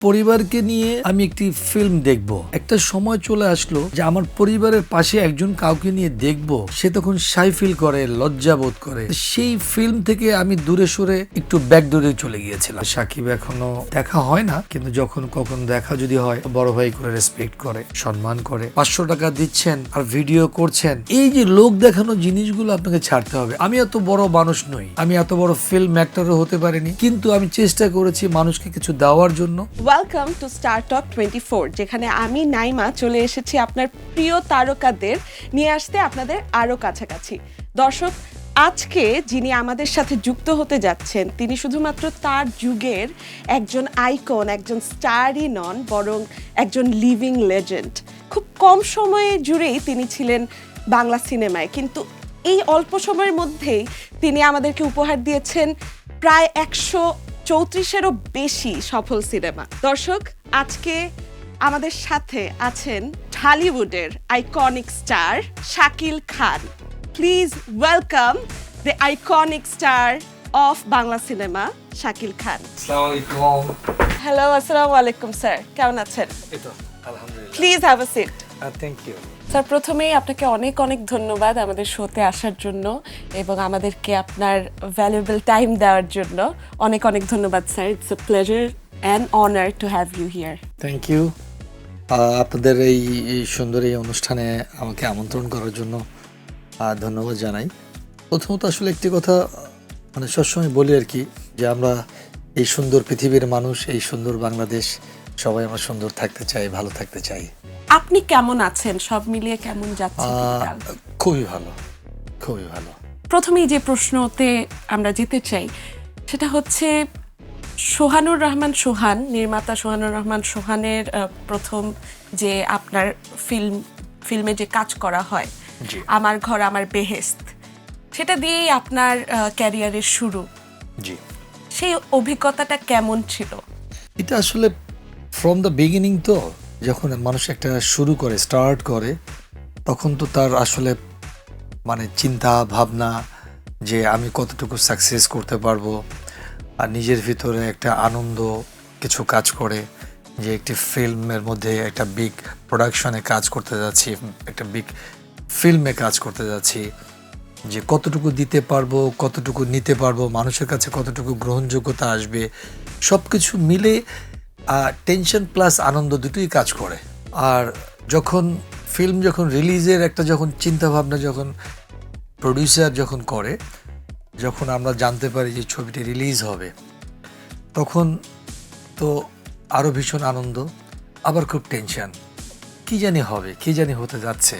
পরিবারকে নিয়ে আমি একটি ফিল্ম দেখব। একটা সময় চলে আসলো যে আমার পরিবারের পাশে একজন কাউকে নিয়ে দেখব, সে তখন শাই ফিল করে, লজ্জা বোধ করে। সেই ফিল্ম থেকে আমি দূরে সরে একটু ব্যাকডোরে চলে গিয়েছিলাম। সাকিব এখনো দেখা হয় না, কিন্তু যখন কখন দেখা যদি হয়, বড় ভাই করে রেসপেক্ট করে, সম্মান করে। 500 টাকা দিচ্ছেন আর ভিডিও করছেন, এই যে লোক দেখানো জিনিসগুলো আপনাকে ছাড়তে হবে। আমি এত বড় মানুষ নই, আমি এত বড় ফিল্ম অ্যাক্টরও হতে পারিনি, কিন্তু আমি চেষ্টা করেছি মানুষকে কিছু দেওয়ার জন্য। ওয়েলকাম টু স্টার টক 24, যেখানে আমি নাইমা চলে এসেছি আপনার প্রিয় তারকাদের নিয়ে আসতে আপনাদের আরো কাছাকাছি। দর্শক, আজকে যিনি আমাদের সাথে যুক্ত হতে যাচ্ছেন, তিনি শুধুমাত্র তার যুগের একজন আইকন, একজন স্টারই নন, বরং একজন লিভিং লেজেন্ড। খুব কম সময়ে জুড়েই তিনি ছিলেন বাংলা সিনেমায়, কিন্তু এই অল্প সময়ের মধ্যেই তিনি আমাদেরকে উপহার দিয়েছেন প্রায় 134-এরও বেশি সফল সিনেমা। দর্শক, আজকে আমাদের সাথে আছেন ঢালিউডের iconic star Shakil Khan. Please welcome the iconic star of Bangla cinema, Shakil Khan. আসসালামু আলাইকুম। হ্যালো, আসসালামু আলাইকুম স্যার, কেমন আছেন? এই তো আলহামদুলিল্লাহ। Please have a seat. Thank you. Sir, প্রথমেই আপনাকে অনেক অনেক ধন্যবাদ আমাদের শোতে আসার জন্য এবং আমাদেরকে আপনার ভ্যালুয়েবল টাইম দেওয়ার জন্য। অনেক অনেক ধন্যবাদ sir. It's a pleasure and honour to have you here. Thank you. আপনাদের এই সুন্দর এই অনুষ্ঠানে আমাকে আমন্ত্রণ করার জন্য ধন্যবাদ জানাই। প্রথমত আসলে একটি কথা মানে সবসময় বলি আর কি, যে আমরা এই সুন্দর পৃথিবীর মানুষ, এই সুন্দর বাংলাদেশ, সবাই আমরা সুন্দর থাকতে চাই, ভালো থাকতে চাই। আপনি কেমন আছেন? সব মিলিয়ে কেমন যাচ্ছে দিনকাল? খুবই ভালো, খুবই ভালো। প্রথমেই যে প্রশ্নতে আমরা যেতে চাই সেটা হচ্ছে সোহানুর রহমান সোহান, নির্মাতা সোহানুর রহমান সোহানের প্রথম যে আপনার ফিল্মে যে কাজ করা হয়, জি। আমার ঘর আমার বেহেশত, সেটা দিয়েই আপনার ক্যারিয়ারের শুরু। জি। সেই অভিজ্ঞতাটা কেমন ছিল? এটা আসলে ফ্রম দ্য বিগিনিং, তো যখন মানুষ একটা শুরু করে, স্টার্ট করে, তখন তো তার আসলে মানে চিন্তা ভাবনা যে আমি কতটুকু সাকসেস করতে পারবো, আর নিজের ভিতরে একটা আনন্দ কিছু কাজ করে যে একটি ফিল্মের মধ্যে একটা বিগ প্রোডাকশনে কাজ করতে যাচ্ছি, একটা বিগ ফিল্মে কাজ করতে যাচ্ছি, যে কতটুকু দিতে পারবো, কতটুকু নিতে পারবো, মানুষের কাছে কতটুকু গ্রহণযোগ্যতা আসবে, সব কিছু মিলে টেনশন প্লাস আনন্দ দুটোই কাজ করে। আর যখন ফিল্ম যখন রিলিজের একটা যখন চিন্তাভাবনা যখন প্রডিউসার যখন করে, যখন আমরা জানতে পারি যে ছবিটি রিলিজ হবে, তখন তো আরও ভীষণ আনন্দ, আবার খুব টেনশন, কী জানি হবে, কী জানি হতে যাচ্ছে,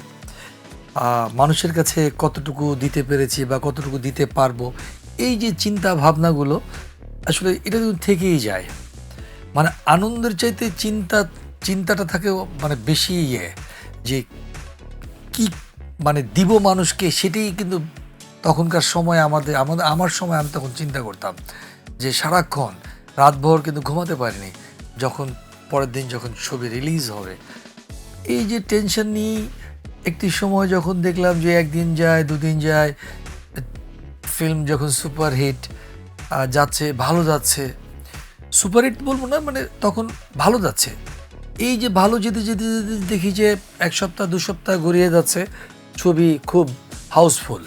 মানুষের কাছে কতটুকু দিতে পেরেছি বা কতটুকু দিতে পারবো, এই যে চিন্তা ভাবনাগুলো আসলে এটা কিন্তু থেকেই যায়। মানে আনন্দের চাইতে চিন্তাটা থাকে মানে বেশি যে কি মানে দিব মানুষকে, সেটাই কিন্তু তখনকার সময় আমার সময় আমি তখন চিন্তা করতাম যে সারাক্ষণ রাতভর কিন্তু ঘুমাতে পারিনি, যখন পরের দিন যখন ছবি রিলিজ হবে, এই যে টেনশন নিয়ে একটি সময় যখন দেখলাম যে একদিন যায়, দুদিন যায়, ফিল্ম যখন সুপারহিট যাচ্ছে, ভালো যাচ্ছে, সুপারহিট বলবো না, মানে তখন ভালো যাচ্ছে, এই যে ভালো যেতে যেতে যেতে দেখি যে 1 সপ্তাহ 2 সপ্তাহ গড়িয়ে যাচ্ছে, ছবি খুব হাউসফুল,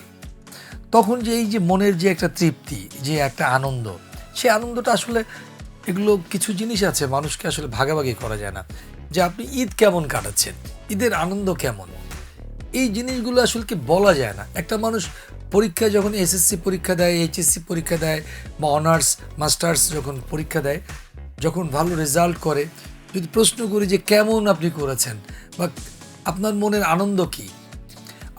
তখন যে এই যে মনের যে একটা তৃপ্তি, যে একটা আনন্দ, সেই আনন্দটা আসলে এগুলো কিছু জিনিস আছে মানুষকে আসলে ভাগাভাগি করা যায় না। যে আপনি ঈদ কেমন কাটাচ্ছেন, ঈদের আনন্দ কেমন, এই জিনিসগুলো আসলে কি বলা যায় না। একটা মানুষ পরীক্ষায় যখন এসএসসি পরীক্ষা দেয়, এইচএসসি পরীক্ষা দেয়, বা অনার্স মাস্টার্স যখন পরীক্ষা দেয়, যখন ভালো রেজাল্ট করে, যদি প্রশ্ন করি যে কেমন আপনি করেছেন বা আপনার মনের আনন্দ কি,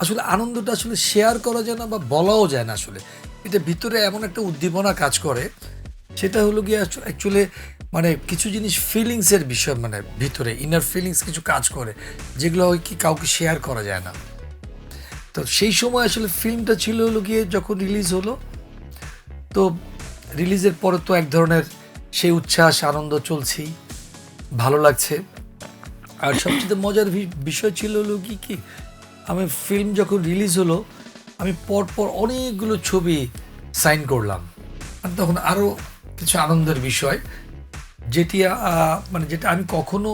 আসলে আনন্দটা আসলে শেয়ার করা যায় না বা বলাও যায় না। আসলে এটা ভিতরে এমন একটা উদ্দীপনা কাজ করে, সেটা হলো গিয়ে অ্যাকচুয়ালি মানে কিছু জিনিস ফিলিংসের বিষয়, মানে ভিতরে ইনার ফিলিংস কিছু কাজ করে, যেগুলো হয় কি কাউকে শেয়ার করা যায় না। তো সেই সময় আসলে ফিল্মটা ছিল হলো গিয়ে যখন রিলিজ হলো, তো রিলিজের পরে তো এক ধরনের সেই উচ্ছ্বাস আনন্দ চলছেই, ভালো লাগছে। আর সবচেয়ে মজার বিষয় ছিল হলো কি আমি ফিল্ম যখন রিলিজ হলো, আমি পরপর অনেকগুলো ছবি সাইন করলাম, আর তখন আরও কিছু আনন্দের বিষয়, যেটি মানে যেটা আমি কখনো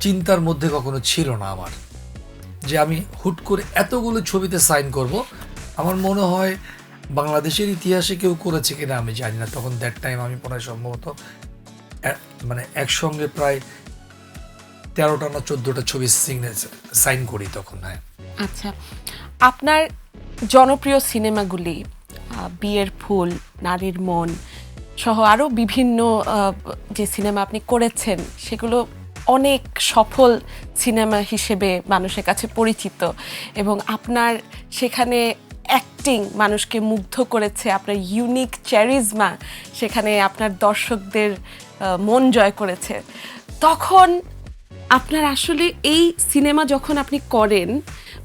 চিন্তার মধ্যে কখনো ছিল না আমার, যে আমি হুট করে এতগুলো ছবিতে সাইন করব। আমার মনে হয় বাংলাদেশের ইতিহাসে কেউ করেছে কিনা আমি জানি না। তখন দ্যাট টাইম আমি মনে সম্ভবত মানে একসঙ্গে প্রায় 13টা না 14টা ছবি সাইন করি তখন। হ্যাঁ, আচ্ছা, আপনার জনপ্রিয় সিনেমাগুলি বিয়ের ফুল, নারীর মন সহ আরও বিভিন্ন যে সিনেমা আপনি করেছেন সেগুলো অনেক সফল সিনেমা হিসেবে মানুষের কাছে পরিচিত, এবং আপনার সেখানে অ্যাক্টিং মানুষকে মুগ্ধ করেছে, আপনার ইউনিক চ্যারিজমা সেখানে আপনার দর্শকদের মন জয় করেছে। তখন আপনার আসলে এই সিনেমা যখন আপনি করেন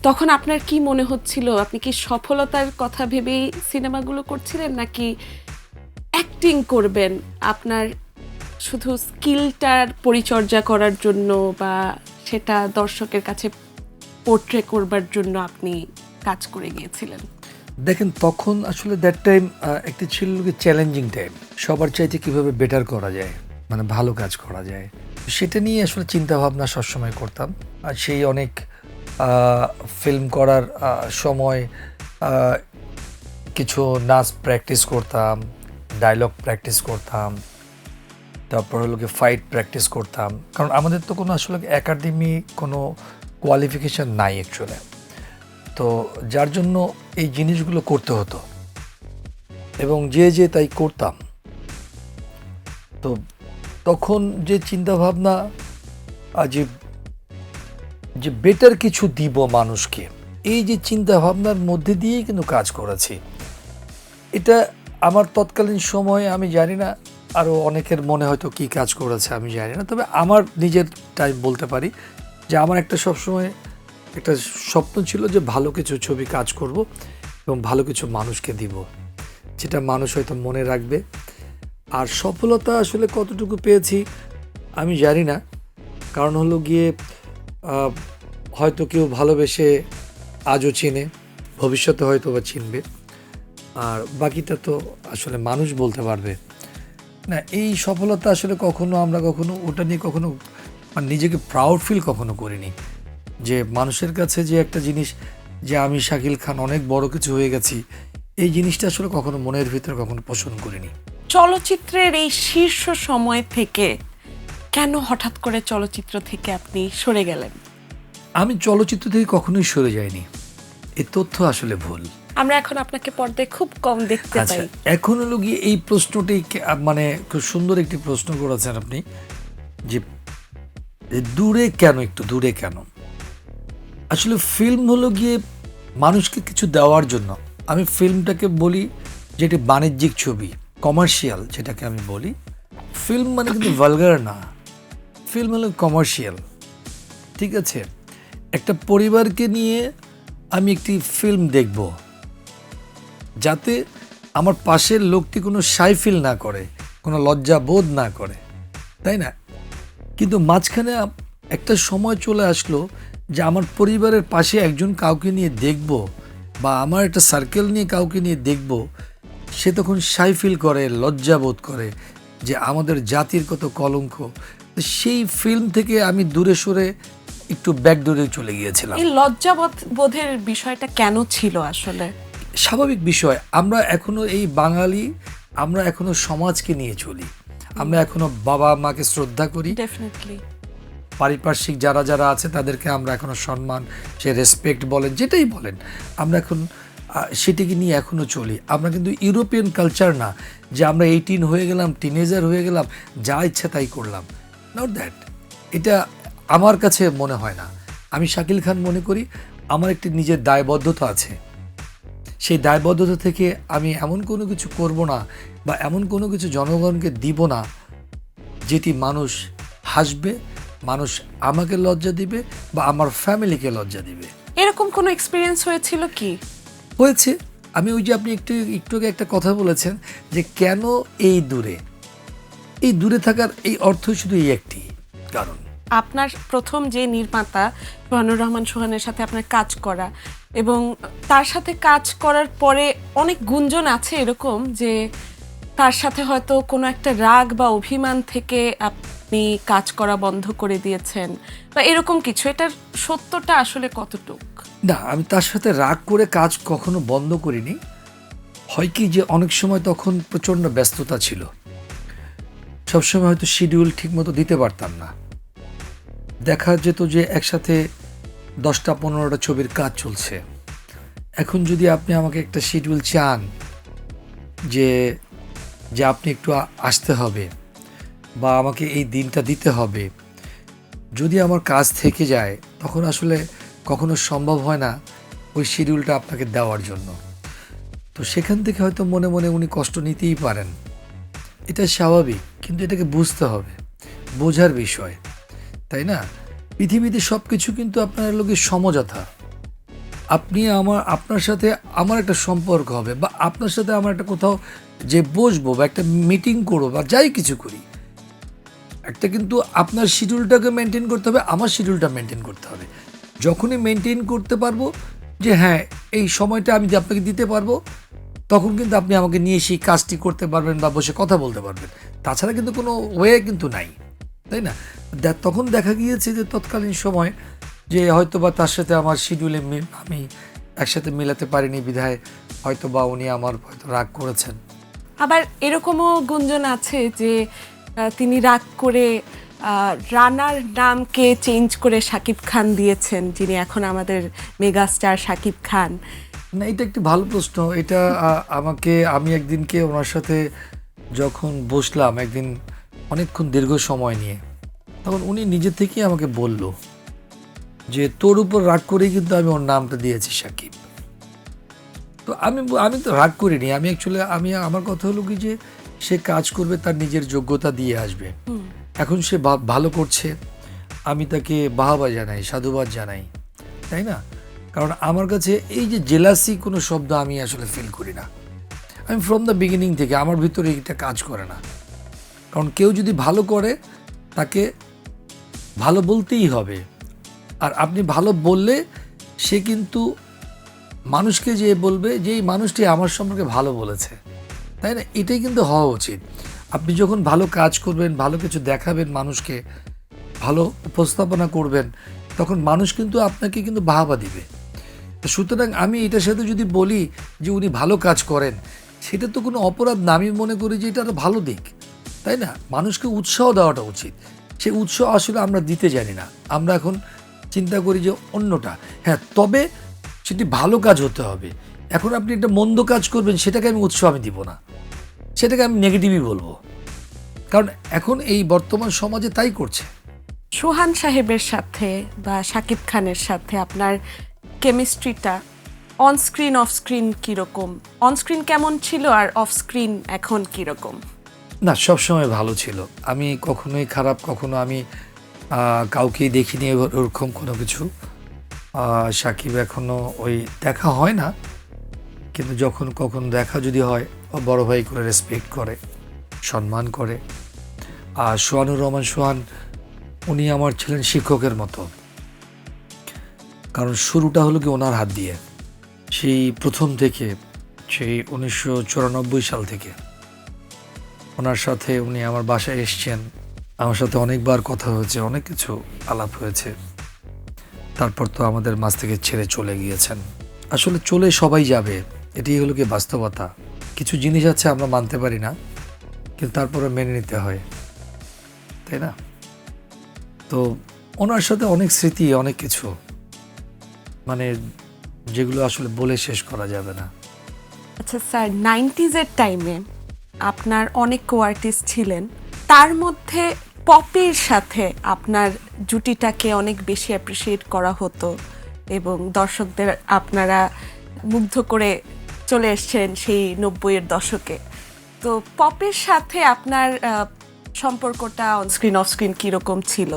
তখন আপনার কি মনে হচ্ছিল? আপনি কি সফলতার কথা ভেবেই সিনেমাগুলো করছিলেন, নাকি অ্যাক্টিং করবেন আপনার শুধু স্কিলটার পরিচর্যা করার জন্য বা সেটা দর্শকের কাছে পোর্ট্রে করবার জন্য আপনি কাজ করে গিয়েছিলেন? দেখেন তখন আসলে দ্যাট টাইম একটি ছিল চ্যালেঞ্জিং টাইম। সবার চাইতে কিভাবে বেটার করা যায়, মানে ভালো কাজ করা যায়, সেটা নিয়ে আসলে চিন্তা ভাবনা সবসময় করতাম। আর সেই অনেক ফিল্ম করার সময় কিছু নাচ প্র্যাকটিস করতাম, ডায়লগ প্র্যাকটিস করতাম, তারপর হলো কি ফাইট প্র্যাকটিস করতাম। কারণ আমাদের তো কোনো আসলে একাডেমি কোনো কোয়ালিফিকেশান নাই অ্যাকচুয়ালি। তো যার জন্য এই জিনিসগুলো করতে হতো এবং যে তাই করতাম। তো তখন যে চিন্তাভাবনা যে যে বেটার কিছু দিব মানুষকে, এই যে চিন্তাভাবনার মধ্যে দিয়েই কিন্তু কাজ করেছি। এটা আমার তৎকালীন সময়ে আমি জানি না আরও অনেকের মনে হয়তো কী কাজ করেছে আমি জানি না, তবে আমার নিজের টাইম বলতে পারি যে আমার একটা সবসময় একটা স্বপ্ন ছিল যে ভালো কিছু ছবি কাজ করব এবং ভালো কিছু মানুষকে দিব, যেটা মানুষ হয়তো মনে রাখবে। আর সফলতা আসলে কতটুকু পেয়েছি আমি জানি না, কারণ হলো গিয়ে হয়তো কেউ ভালোবেসে আজও চেনে, ভবিষ্যতে হয়তো বা চিনবে, আর বাকিটা তো আসলে মানুষ বলতে পারবে না। এই সফলতা আসলে আমরা কখনো ওটা নিয়ে কখনো মানে নিজেকে প্রাউড ফিল কখনো করিনি, যে মানুষের কাছে যে একটা জিনিস যে আমি শাকিল খান অনেক বড় কিছু হয়ে গেছি, এই জিনিসটা আসলে কখনো মনের ভিতরে কখনো পোষণ করিনি। চলচ্চিত্রের এই শীর্ষ সময় থেকে কেন হঠাৎ করে চলচ্চিত্র থেকে আপনি সরে গেলেন? আমি চলচ্চিত্র থেকে কখনোই সরে যাইনি, এই তথ্য আসলে ভুল। আমরা এখন আপনাকে পর্দায় খুব কম দেখতে আচ্ছা, পাই। এখন হলো গিয়ে এই প্রশ্নটি মানে খুব সুন্দর একটি প্রশ্ন করেছেন আপনি, যে দূরে কেন, একটু দূরে কেন। আসলে ফিল্ম হলো গিয়ে মানুষকে কিছু দেওয়ার জন্য। আমি ফিল্মটাকে বলি যেটি বাণিজ্যিক ছবি, কমার্শিয়াল যেটাকে আমি বলি। ফিল্ম মানে কিন্তু ভালগার না, ফিল্ম হলো কমার্শিয়াল, ঠিক আছে। একটা পরিবারকে নিয়ে আমি একটি ফিল্ম দেখব যাতে আমার পাশের লোকটি কোনো সাই ফিল না করে, কোনো লজ্জা বোধ না করে, তাই না? কিন্তু মাঝখানে একটা সময় চলে আসলো যে আমার পরিবারের পাশে একজন কাউকে নিয়ে দেখব, বা আমার একটা সার্কেল নিয়ে কাউকে নিয়ে দেখব, সে তখন সাই ফিল করে, লজ্জা বোধ করে যে আমাদের জাতির কত কলঙ্ক। সেই ফিল্ম থেকে আমি দূরে সরে একটু ব্যাকডোরে চলে গিয়েছিলাম। এই লজ্জাবোধের বিষয়টা কেন ছিল আসলে? স্বাভাবিক বিষয়, আমরা এখনো এই বাঙালি, আমরা এখনো সমাজকে নিয়ে চলি, আমরা এখনো বাবা মাকে শ্রদ্ধা করি, ডেফিনেটলি পারিপার্শ্বিক যারা আছে তাদেরকে আমরা এখনো সম্মান, সে রেসপেক্ট বলেন যেটাই বলেন, আমরা এখন সেটিকে নিয়ে এখনো চলি। আমরা কিন্তু ইউরোপিয়ান কালচার না, যে আমরা 18 হয়ে গেলাম, টিনেজার হয়ে গেলাম, যা ইচ্ছা তাই করলাম, নট দ্যাট। এটা আমার কাছে মনে হয় না। আমি শাকিল খান মনে করি আমার একটি নিজের দায়বদ্ধতা আছে, সেই দায়বদ্ধতা থেকে আমি এমন কোনো কিছু করব না বা এমন কোনো কিছু জনগণকে দিব না যেটি মানুষ হাসবে, মানুষ আমাকে লজ্জা দিবে বা আমার ফ্যামিলিকে লজ্জা দিবে। এরকম কোনো এক্সপিরিয়েন্স হয়েছিল কি? হয়েছে। আমি ওই যে আপনি একটু আগে একটা কথা বলেছেন যে কেন এই দূরে থাকার এই অর্থ শুধু এই একটি কারণ। আপনার প্রথম যে নির্মাতা সোহানুর রহমান সোহানের সাথে আপনার কাজ করা, এবং তার সাথে কাজ করার পরে অনেক গুঞ্জন আছে এরকম যে তার সাথে হয়তো কোনো একটা রাগ বা অভিমান থেকে আপনি কাজ করা বন্ধ করে দিয়েছেন বা এরকম কিছু, এটার সত্যটা আসলে কতটুক? না, আমি তার সাথে রাগ করে কাজ কখনো বন্ধ করিনি। হয় কি যে অনেক সময় তখন প্রচণ্ড ব্যস্ততা ছিল, সবসময় হয়তো শিডিউল ঠিকমতো দিতে পারতাম না। দেখা যেত যে একসাথে 10টা 15টা ছবির কাজ চলছে। এখন যদি আপনি আমাকে একটা শিডিউল চান যে যে আপনি একটু আসতে হবে বা আমাকে এই দিনটা দিতে হবে, যদি আমার কাজ থেকে যায় তখন আসলে কখনো সম্ভব হয় না ওই শিডিউলটা আপনাকে দেওয়ার জন্য। তো সেখান থেকে হয়তো মনে মনে উনি কষ্ট নিতেই পারেন, এটা স্বাভাবিক, কিন্তু এটাকে বুঝতে হবে, বোঝার বিষয়, তাই না? পৃথিবীতে সব কিছু কিন্তু আপনার লোকের সমঝোতা। আপনি আপনার সাথে আমার একটা সম্পর্ক হবে বা আপনার সাথে আমার একটা কোথাও যে বসবো বা একটা মিটিং করবো বা যাই কিছু করি, একটা কিন্তু আপনার শিডিউলটাকে মেনটেন করতে হবে, আমার শিডিউলটা মেনটেন করতে হবে। যখনই মেনটেন করতে পারবো যে হ্যাঁ এই সময়টা আমি যে আপনাকে দিতে পারবো, তখন কিন্তু আপনি আমাকে নিয়ে সেই কাজটি করতে পারবেন বা বসে কথা বলতে পারবেন। তাছাড়া কিন্তু কোনো ওয়ে কিন্তু নাই, তাই না? তখন দেখা গিয়েছে যে তৎকালীন সময় যে হয়তো বা তার সাথে আমার শিডিউলে আমি একসাথে মেলাতে পারিনি বিধায় হয়তো বা উনি আমার হয়তো রাগ করেছেন। আবার এরকমও গুঞ্জন আছে যে তিনি রাগ করে রানার নামকে চেঞ্জ করে শাকিব খান দিয়েছেন, যিনি এখন আমাদের মেগাস্টার শাকিব খান। না, এটা একটি ভালো প্রশ্ন। এটা আমি একদিনকে ওনার সাথে যখন বসলাম একদিন অনেকক্ষণ দীর্ঘ সময় নিয়ে, তখন উনি নিজে থেকেই আমাকে বলল যে তোর উপর রাগ করেই কিন্তু আমি ওর নামটা দিয়েছি সাকিব। তো আমি তো রাগ করিনি, আমি অ্যাকচুয়ালি আমার কথা হলো কি যে সে কাজ করবে তার নিজের যোগ্যতা দিয়ে আসবে। এখন সে ভালো করছে, আমি তাকে বাহবা জানাই, সাধুবাদ জানাই, তাই না? কারণ আমার কাছে এই যে জেলাসি কোনো শব্দ আমি আসলে ফিল করি না। আমি ফ্রম দ্য বিগিনিং থেকে আমার ভিতরে এটা কাজ করে না। কারণ কেউ যদি ভালো করে তাকে ভালো বলতেই হবে, আর আপনি ভালো বললে সে কিন্তু মানুষকে যে বলবে যে এই মানুষটি আমার সম্পর্কে ভালো বলেছে, তাই না? এটাই কিন্তু হওয়া উচিত। আপনি যখন ভালো কাজ করবেন, ভালো কিছু দেখাবেন মানুষকে, ভালো উপস্থাপনা করবেন, তখন মানুষ কিন্তু আপনাকে কিন্তু বাহবা দিবে। সুতরাং আমি এটার সাথে যদি বলি যে উনি ভালো কাজ করেন, সেটা তো কোনো অপরাধ না। আমি মনে করি যে এটা একটা ভালো দিক, তাই না? মানুষকে উৎসাহ দেওয়াটা উচিত। সেই উৎসাহ আসলে আমরা দিতে জানি না। আমরা এখন চিন্তা করি যে অন্যটা, হ্যাঁ, তবে সেটি ভালো কাজ হতে হবে। এখন আপনি একটা মন্দ কাজ করবেন, সেটাকে আমি উৎসাহ দিব না, সেটাকে আমি নেগেটিভই বলবো। কারণ এখন এই বর্তমান সমাজে তাই করছে। সোহান সাহেবের সাথে বা শাকিব খানের সাথে আপনার কেমিস্ট্রিটা অন স্ক্রিন অফ স্ক্রিন কীরকম? অন স্ক্রিন কেমন ছিল আর অফ স্ক্রিন এখন কীরকম? না, সবসময় ভালো ছিল। আমি কখনোই খারাপ, কখনো আমি কাউকেই দেখিনি ওরকম কোনো কিছু। সাকিব এখনও ওই দেখা হয় না, কিন্তু যখন কখনো দেখা যদি হয়, ও বড় ভাই করে রেসপেক্ট করে, সম্মান করে। আর সোহানুর রহমান সোহান, উনি আমার ছিলেন শিক্ষকের মতো। কারণ শুরুটা হলো কি ওনার হাত দিয়ে, সেই প্রথম থেকে, সেই 1994 সাল থেকে ওনার সাথে উনি আমার বাসায় এসছেন। আমার সাথে অনেকবার কথা হয়েছে, অনেক কিছু আলাপ হয়েছে। তারপর তো আমাদের মাঝ থেকে ছেড়ে চলে গিয়েছেন। আসলে চলে সবাই যাবে, এটাই হলো কি বাস্তবতা। কিছু জিনিস আছে আমরা মানতে পারি না, কিন্তু তারপরে মেনে নিতে হয়, তাই না? তো ওনার সাথে অনেক স্মৃতি, অনেক কিছু, মানে যেগুলো আসলে বলে শেষ করা যাবে না। আচ্ছা স্যার, 90s-এর টাইমে আপনার অনেক কো আর্টিস্ট ছিলেন, তার মধ্যে পপির সাথে আপনার জুটিটাকে অনেক বেশি অ্যাপ্রিসিয়েট করা হতো এবং দর্শকদের আপনারা মুগ্ধ করে চলে এসছেন সেই 90-এর দশকে। তো পপের সাথে আপনার সম্পর্কটা অন স্ক্রিন অফ স্ক্রিন কীরকম ছিল?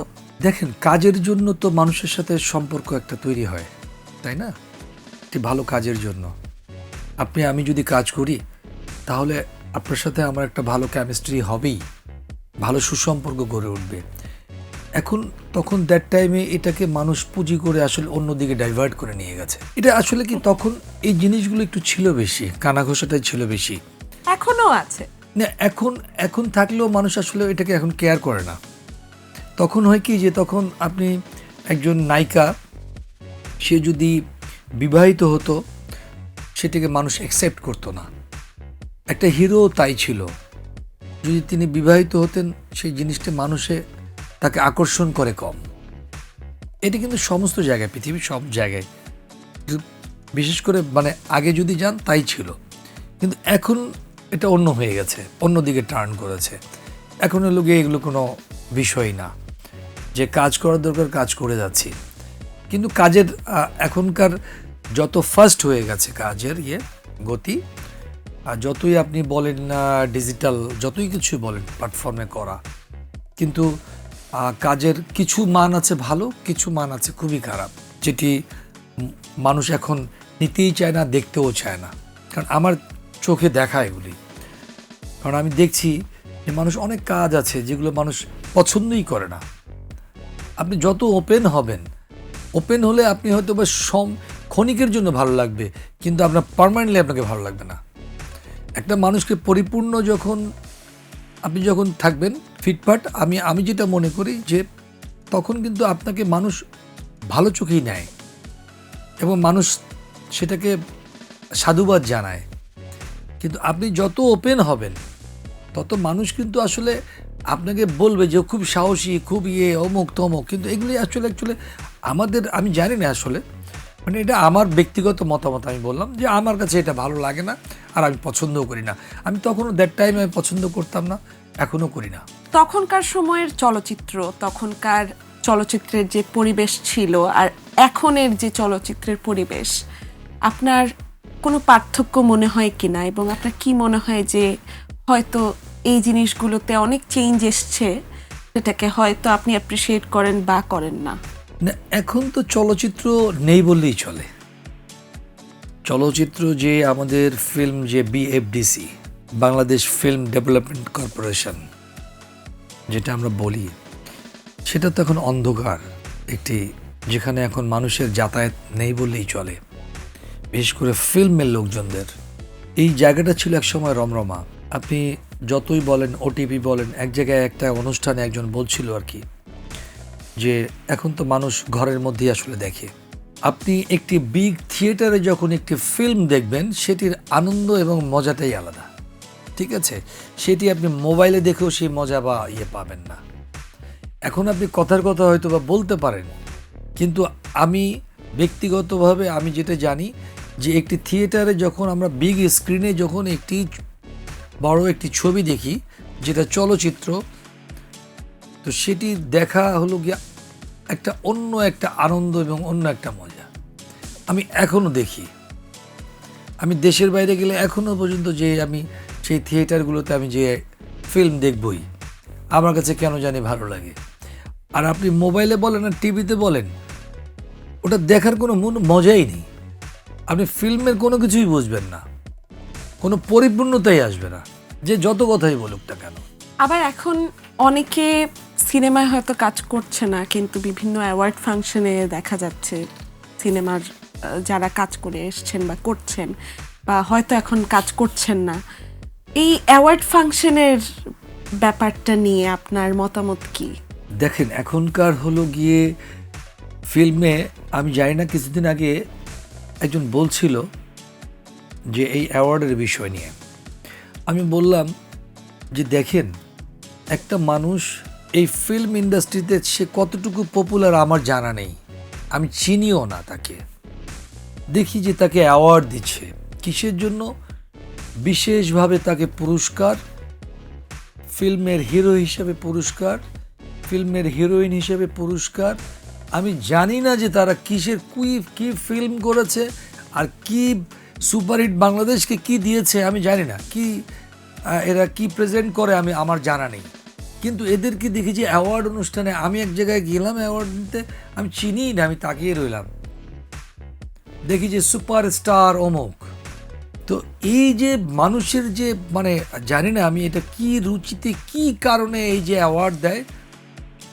দেখেন, কাজের জন্য তো মানুষের সাথে সম্পর্ক একটা তৈরি হয়, তাই না? একটি ভালো কাজের জন্য আমি যদি কাজ করি, তাহলে আপনার সাথে আমার একটা ভালো কেমিস্ট্রি হবেই, ভালো সুসম্পর্ক গড়ে উঠবে। এখন তখন দ্যাট টাইমে এটাকে মানুষ পুঁজি করে আসলে অন্যদিকে ডাইভার্ট করে নিয়ে গেছে। এটা আসলে কি তখন এই জিনিসগুলো একটু ছিল বেশি, কানাঘোষাটাই ছিল বেশি। এখনো আছে। না, এখন এখন থাকলেও মানুষ আসলে এটাকে এখন কেয়ার করে না। তখন হয় কি যে তখন আপনি একজন নায়িকা, সে যদি বিবাহিত হতো সেটাকে মানুষ অ্যাকসেপ্ট করতো না। একটা হিরো তাই ছিল, যদি তিনি বিবাহিত হতেন সেই জিনিসটা মানুষে তাকে আকর্ষণ করে কম। এটা কিন্তু সমস্ত জায়গায়, পৃথিবীর সব জায়গায়, বিশেষ করে মানে আগে যদি যান তাই ছিল, কিন্তু এখন এটা অন্য হয়ে গেছে, অন্যদিকে টার্ন করেছে। এখন হলো গিয়ে এগুলো কোনো বিষয় না, যে কাজ করার দরকার কাজ করে যাচ্ছি। কিন্তু কাজের এখনকার যত ফাস্ট হয়ে গেছে কাজের গতি, আর যতই আপনি বলেন না ডিজিটাল, যতই কিছু বলেন প্ল্যাটফর্মে করা, কিন্তু কাজের কিছু মান আছে ভালো, কিছু মান আছে খুবই খারাপ, যেটি মানুষ এখন নিতেই চায় না, দেখতেও চায় না। কারণ আমার চোখে দেখা এগুলি, কারণ আমি দেখছি যে মানুষ অনেক কাজ আছে যেগুলো মানুষ পছন্দই করে না। আপনি যত ওপেন হবেন, ওপেন হলে আপনি হয়তো বা ক্ষণিকের জন্য ভালো লাগবে, কিন্তু আপনার পার্মানেন্টলি আপনাকে ভালো লাগবে না। একটা মানুষকে পরিপূর্ণ আপনি যখন থাকবেন ফিটফাট, আমি যেটা মনে করি যে তখন কিন্তু আপনাকে মানুষ ভালো চোখেই নেয় এবং মানুষ সেটাকে সাধুবাদ জানায়। কিন্তু আপনি যত ওপেন হবেন তত মানুষ কিন্তু আসলে আপনাকে বলবে যে খুব সাহসী, খুব অমুক তমুক, কিন্তু এগুলি অ্যাকচুয়ালি আমি জানি না আসলে, মানে এটা আমার ব্যক্তিগত মতামত। আমি বললাম যে আমার কাছে এটা ভালো লাগে না, আর আমি পছন্দও করি না। আমি তখনও দ্যাট টাইম আমি পছন্দ করতাম না, এখনও করি না। তখনকার সময়ের চলচ্চিত্র, তখনকার চলচ্চিত্রের যে পরিবেশ ছিল আর এখনের যে চলচ্চিত্রের পরিবেশ, আপনার কোনো পার্থক্য মনে হয় কিনা, এবং আপনার কি মনে হয় যে হয়তো এই জিনিসগুলোতে অনেক চেঞ্জ এসছে, সেটাকে হয়তো আপনি অ্যাপ্রিসিয়েট করেন বা করেন না? না, এখন তো চলচ্চিত্র নেই বললেই চলে। চলচ্চিত্র যে আমাদের ফিল্ম, যে BFDC, Bangladesh film development corporation যেটা আমরা বলি, সেটা তো এখন অন্ধকার একটি, যেখানে এখন মানুষের যাতায়াত নেই বললেই চলে, বিশেষ করে ফিল্মের লোকজনদের। এই জায়গাটা ছিল একসময় রমরমা। আপনি যতই বলেন, ওটিপি বলেন, এক জায়গায় একটা অনুষ্ঠানে একজন বলছিল আর কি, যে এখন তো মানুষ ঘরের মধ্যেই আসলে দেখে। আপনি একটি বিগ থিয়েটারে যখন একটি ফিল্ম দেখবেন, সেটির আনন্দ এবং মজাটাই আলাদা, ঠিক আছে? সেটি আপনি মোবাইলে দেখেও সেই মজা বা পাবেন না। এখন আপনি কথার কথা হয়তো বা বলতে পারেন, কিন্তু আমি ব্যক্তিগতভাবে আমি যেটা জানি, যে একটি থিয়েটারে যখন আমরা বিগ স্ক্রিনে যখন একটি বড় একটি ছবি দেখি, যেটা চলচ্চিত্র, তো সেটি দেখা হলো গিয়ে অন্য একটা আনন্দ এবং অন্য একটা মজা। আমি এখনও দেখি, আমি দেশের বাইরে গেলে এখনও পর্যন্ত যে আমি সেই থিয়েটারগুলোতে আমি যে ফিল্ম দেখবই, আমার কাছে কেন জানি ভালো লাগে। আর আপনি মোবাইলে বলেন আর টিভিতে বলেন, ওটা দেখার কোনো মজাই নেই। আপনি ফিল্মের কোনো কিছুই বুঝবেন না, কোনো পরিপূর্ণতাই আসবে না, যে যত কথাই বলুক না কেন। আবার এখন অনেকে সিনেমায় হয়তো কাজ করছে না, কিন্তু বিভিন্ন অ্যাওয়ার্ড ফাংশনে দেখা যাচ্ছে সিনেমার যারা কাজ করে এসছেন বা করছেন, বা হয়তো এখন কাজ করছেন না। এই অ্যাওয়ার্ড ফাংশনের ব্যাপারটা নিয়ে আপনার মতামত কি? দেখেন, এখনকার হলো গিয়ে ফিল্মে, আমি জানি না, কিছুদিন আগে একজন বলছিল যে এই অ্যাওয়ার্ডের বিষয় নিয়ে, আমি বললাম যে দেখেন, একটা মানুষ এই ফিল্ম ইন্ডাস্ট্রিতে সে কতটুকু পপুলার আমার জানা নেই, আমি চিনিও না তাকে। দেখি যে তাকে অ্যাওয়ার্ড দিচ্ছে, কিসের জন্য? বিশেষভাবে তাকে পুরস্কার, ফিল্মের হিরো হিসেবে পুরস্কার, ফিল্মের হিরোইন হিসেবে পুরস্কার। আমি জানি না যে তারা কি ফিল্ম করেছে আর কি সুপারহিট বাংলাদেশকে কি দিয়েছে, আমি জানি না এরা কি প্রেজেন্ট করে, আমার জানা নেই। কিন্তু এদেরকে দেখি যে অ্যাওয়ার্ড অনুষ্ঠানে, আমি এক জায়গায় গেলাম অ্যাওয়ার্ড নিতে, আমি চিনিই না, আমি তাকিয়ে রইলাম, দেখি যে সুপারস্টার অমুক। তো এই যে মানুষের যে মানে জানি না আমি এটা কি রুচিতে, কি কারণে এই যে অ্যাওয়ার্ড দেয়।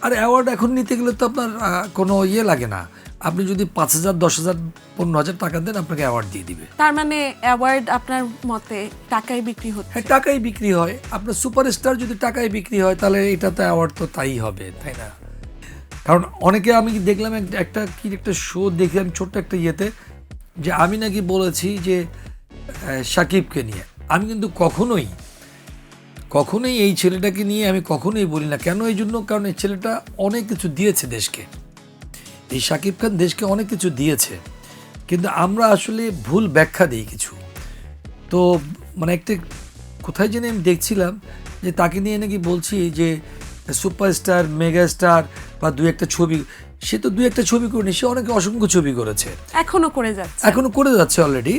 আর অ্যাওয়ার্ড এখন নিতে গেলে তো আপনার কোনো লাগে না, আপনি যদি 5,000, 10,000, 15,000 টাকা দেন আপনাকে অ্যাওয়ার্ড দিয়ে দিবে। তার মানে অ্যাওয়ার্ড আপনার মতে টাকায় বিক্রি হচ্ছে? হ্যাঁ, টাকায় বিক্রি হয়। আপনার সুপারস্টার যদি টাকায় বিক্রি হয় তাহলে এটা তো অ্যাওয়ার্ড তো তাই হবে, তাই না? কারণ অনেকে, আমি দেখলাম একটা শো দেখে আমি ছোট্ট একটা ইয়েতে, যে আমি নাকি বলেছি যে সাকিবকে নিয়ে, আমি কিন্তু কখনোই এই ছেলেটাকে নিয়ে আমি কখনোই বলি না। কেন? এই জন্য, কারণ এই ছেলেটা অনেক কিছু দিয়েছে দেশকে। এই সাকিব খান দেশকে অনেক কিছু দিয়েছে, কিন্তু আমরা আসলে ভুল ব্যাখ্যা দিই কিছু। তো মানে একটা কোথায় জেনে আমি দেখছিলাম যে তাকে নিয়ে নাকি বলছি যে সুপারস্টার, মেগাস্টার বা দু একটা ছবি। সে তো দু একটা ছবি করেনি, সে অনেক অসংখ্য ছবি করেছে, এখনো করে যাচ্ছে। এখনো করে যাচ্ছে অলরেডি।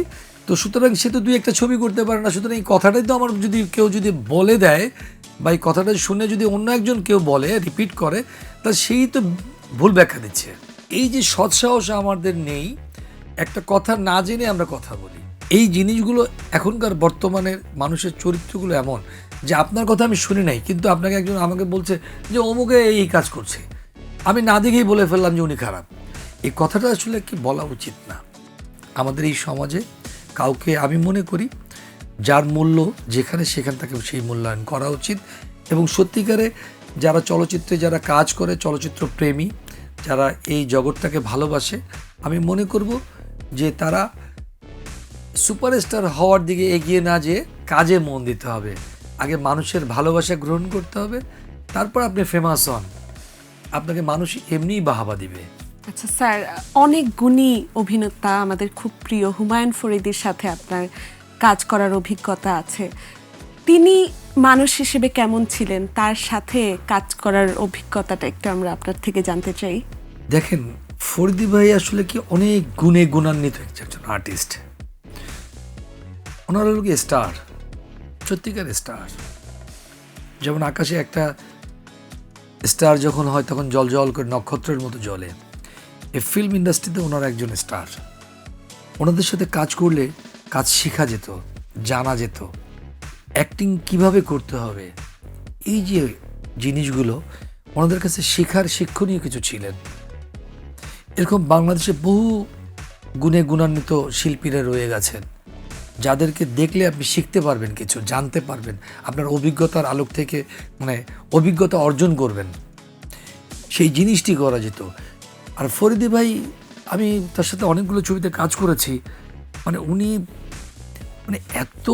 তো সুতরাং সে তো দু একটা ছবি করতে পারে না। সুতরাং এই কথাটাই তো আমার, যদি কেউ যদি বলে দেয় বা এই কথাটা শুনে যদি অন্য একজন কেউ বলে, রিপিট করে, তাহলে সেই তো ভুল ব্যাখ্যা দিচ্ছে। এই যে সৎসাহস আমাদের নেই, একটা কথা না জেনে আমরা কথা বলি। এই জিনিসগুলো এখনকার বর্তমানের মানুষের চরিত্রগুলো এমন যে আপনার কথা আমি শুনি নাই, কিন্তু আপনাকে একজন আমাকে বলছে যে অমুকে এই কাজ করছে, আমি না দেখেই বলে ফেললাম যে উনি খারাপ। এই কথাটা আসলে কি বলা উচিত না আমাদের এই সমাজে। কাউকে, আমি মনে করি যার মূল্য যেখানে, সেখান থেকে সেই মূল্যায়ন করা উচিত। এবং সত্যিকারে যারা চলচ্চিত্রে যারা কাজ করে, চলচ্চিত্র প্রেমী যারা এই জগৎটাকে ভালোবাসে, আমি মনে করব যে তারা সুপারস্টার হওয়ার দিকে এগিয়ে না যেয়ে কাজে মন দিতে হবে। আগে মানুষের ভালোবাসা গ্রহণ করতে হবে, তারপর আপনি ফেমাস হন, আপনাকে মানুষ এমনিই বাহাবা দিবে। আচ্ছা স্যার, অনেক গুণী অভিনেতা আমাদের খুব প্রিয় হুমায়ুন ফরিদির সাথে আপনার কাজ করার অভিজ্ঞতা আছে। তিনি মানুষ হিসেবে কেমন ছিলেন? তার সাথে কাজ করার অভিজ্ঞতাটা একটু আমরা আপনার থেকে জানতে চাই। দেখেন, ফরিদি ভাই আসলে কি অনেক গুণে গুণান্বিত একজন আর্টিস্ট। ওনার হলো কি স্টার, সত্যিকার স্টার। যেমন আকাশে একটা স্টার যখন হয় তখন জল জল করে নক্ষত্রের মতো জ্বলে। এই ফিল্ম ইন্ডাস্ট্রিতে ওনারা একজন স্টার। ওনাদের সাথে কাজ করলে কাজ শেখা যেত, জানা যেত, অ্যাক্টিং কিভাবে করতে হবে, এই যে জিনিসগুলো ওনাদের কাছে শেখার শিক্ষণীয় কিছু ছিলেন। এরকম বাংলাদেশে বহু গুণে গুণান্বিত শিল্পীরা রয়ে গেছেন, যাদেরকে দেখলে আপনি শিখতে পারবেন, কিছু জানতে পারবেন, আপনার অভিজ্ঞতার আলোক থেকে মানে অভিজ্ঞতা অর্জন করবেন। সেই জিনিসটি করা যেত। আর ফরিদি ভাই, আমি তার সাথে অনেকগুলো ছবিতে কাজ করেছি, মানে উনি মানে এত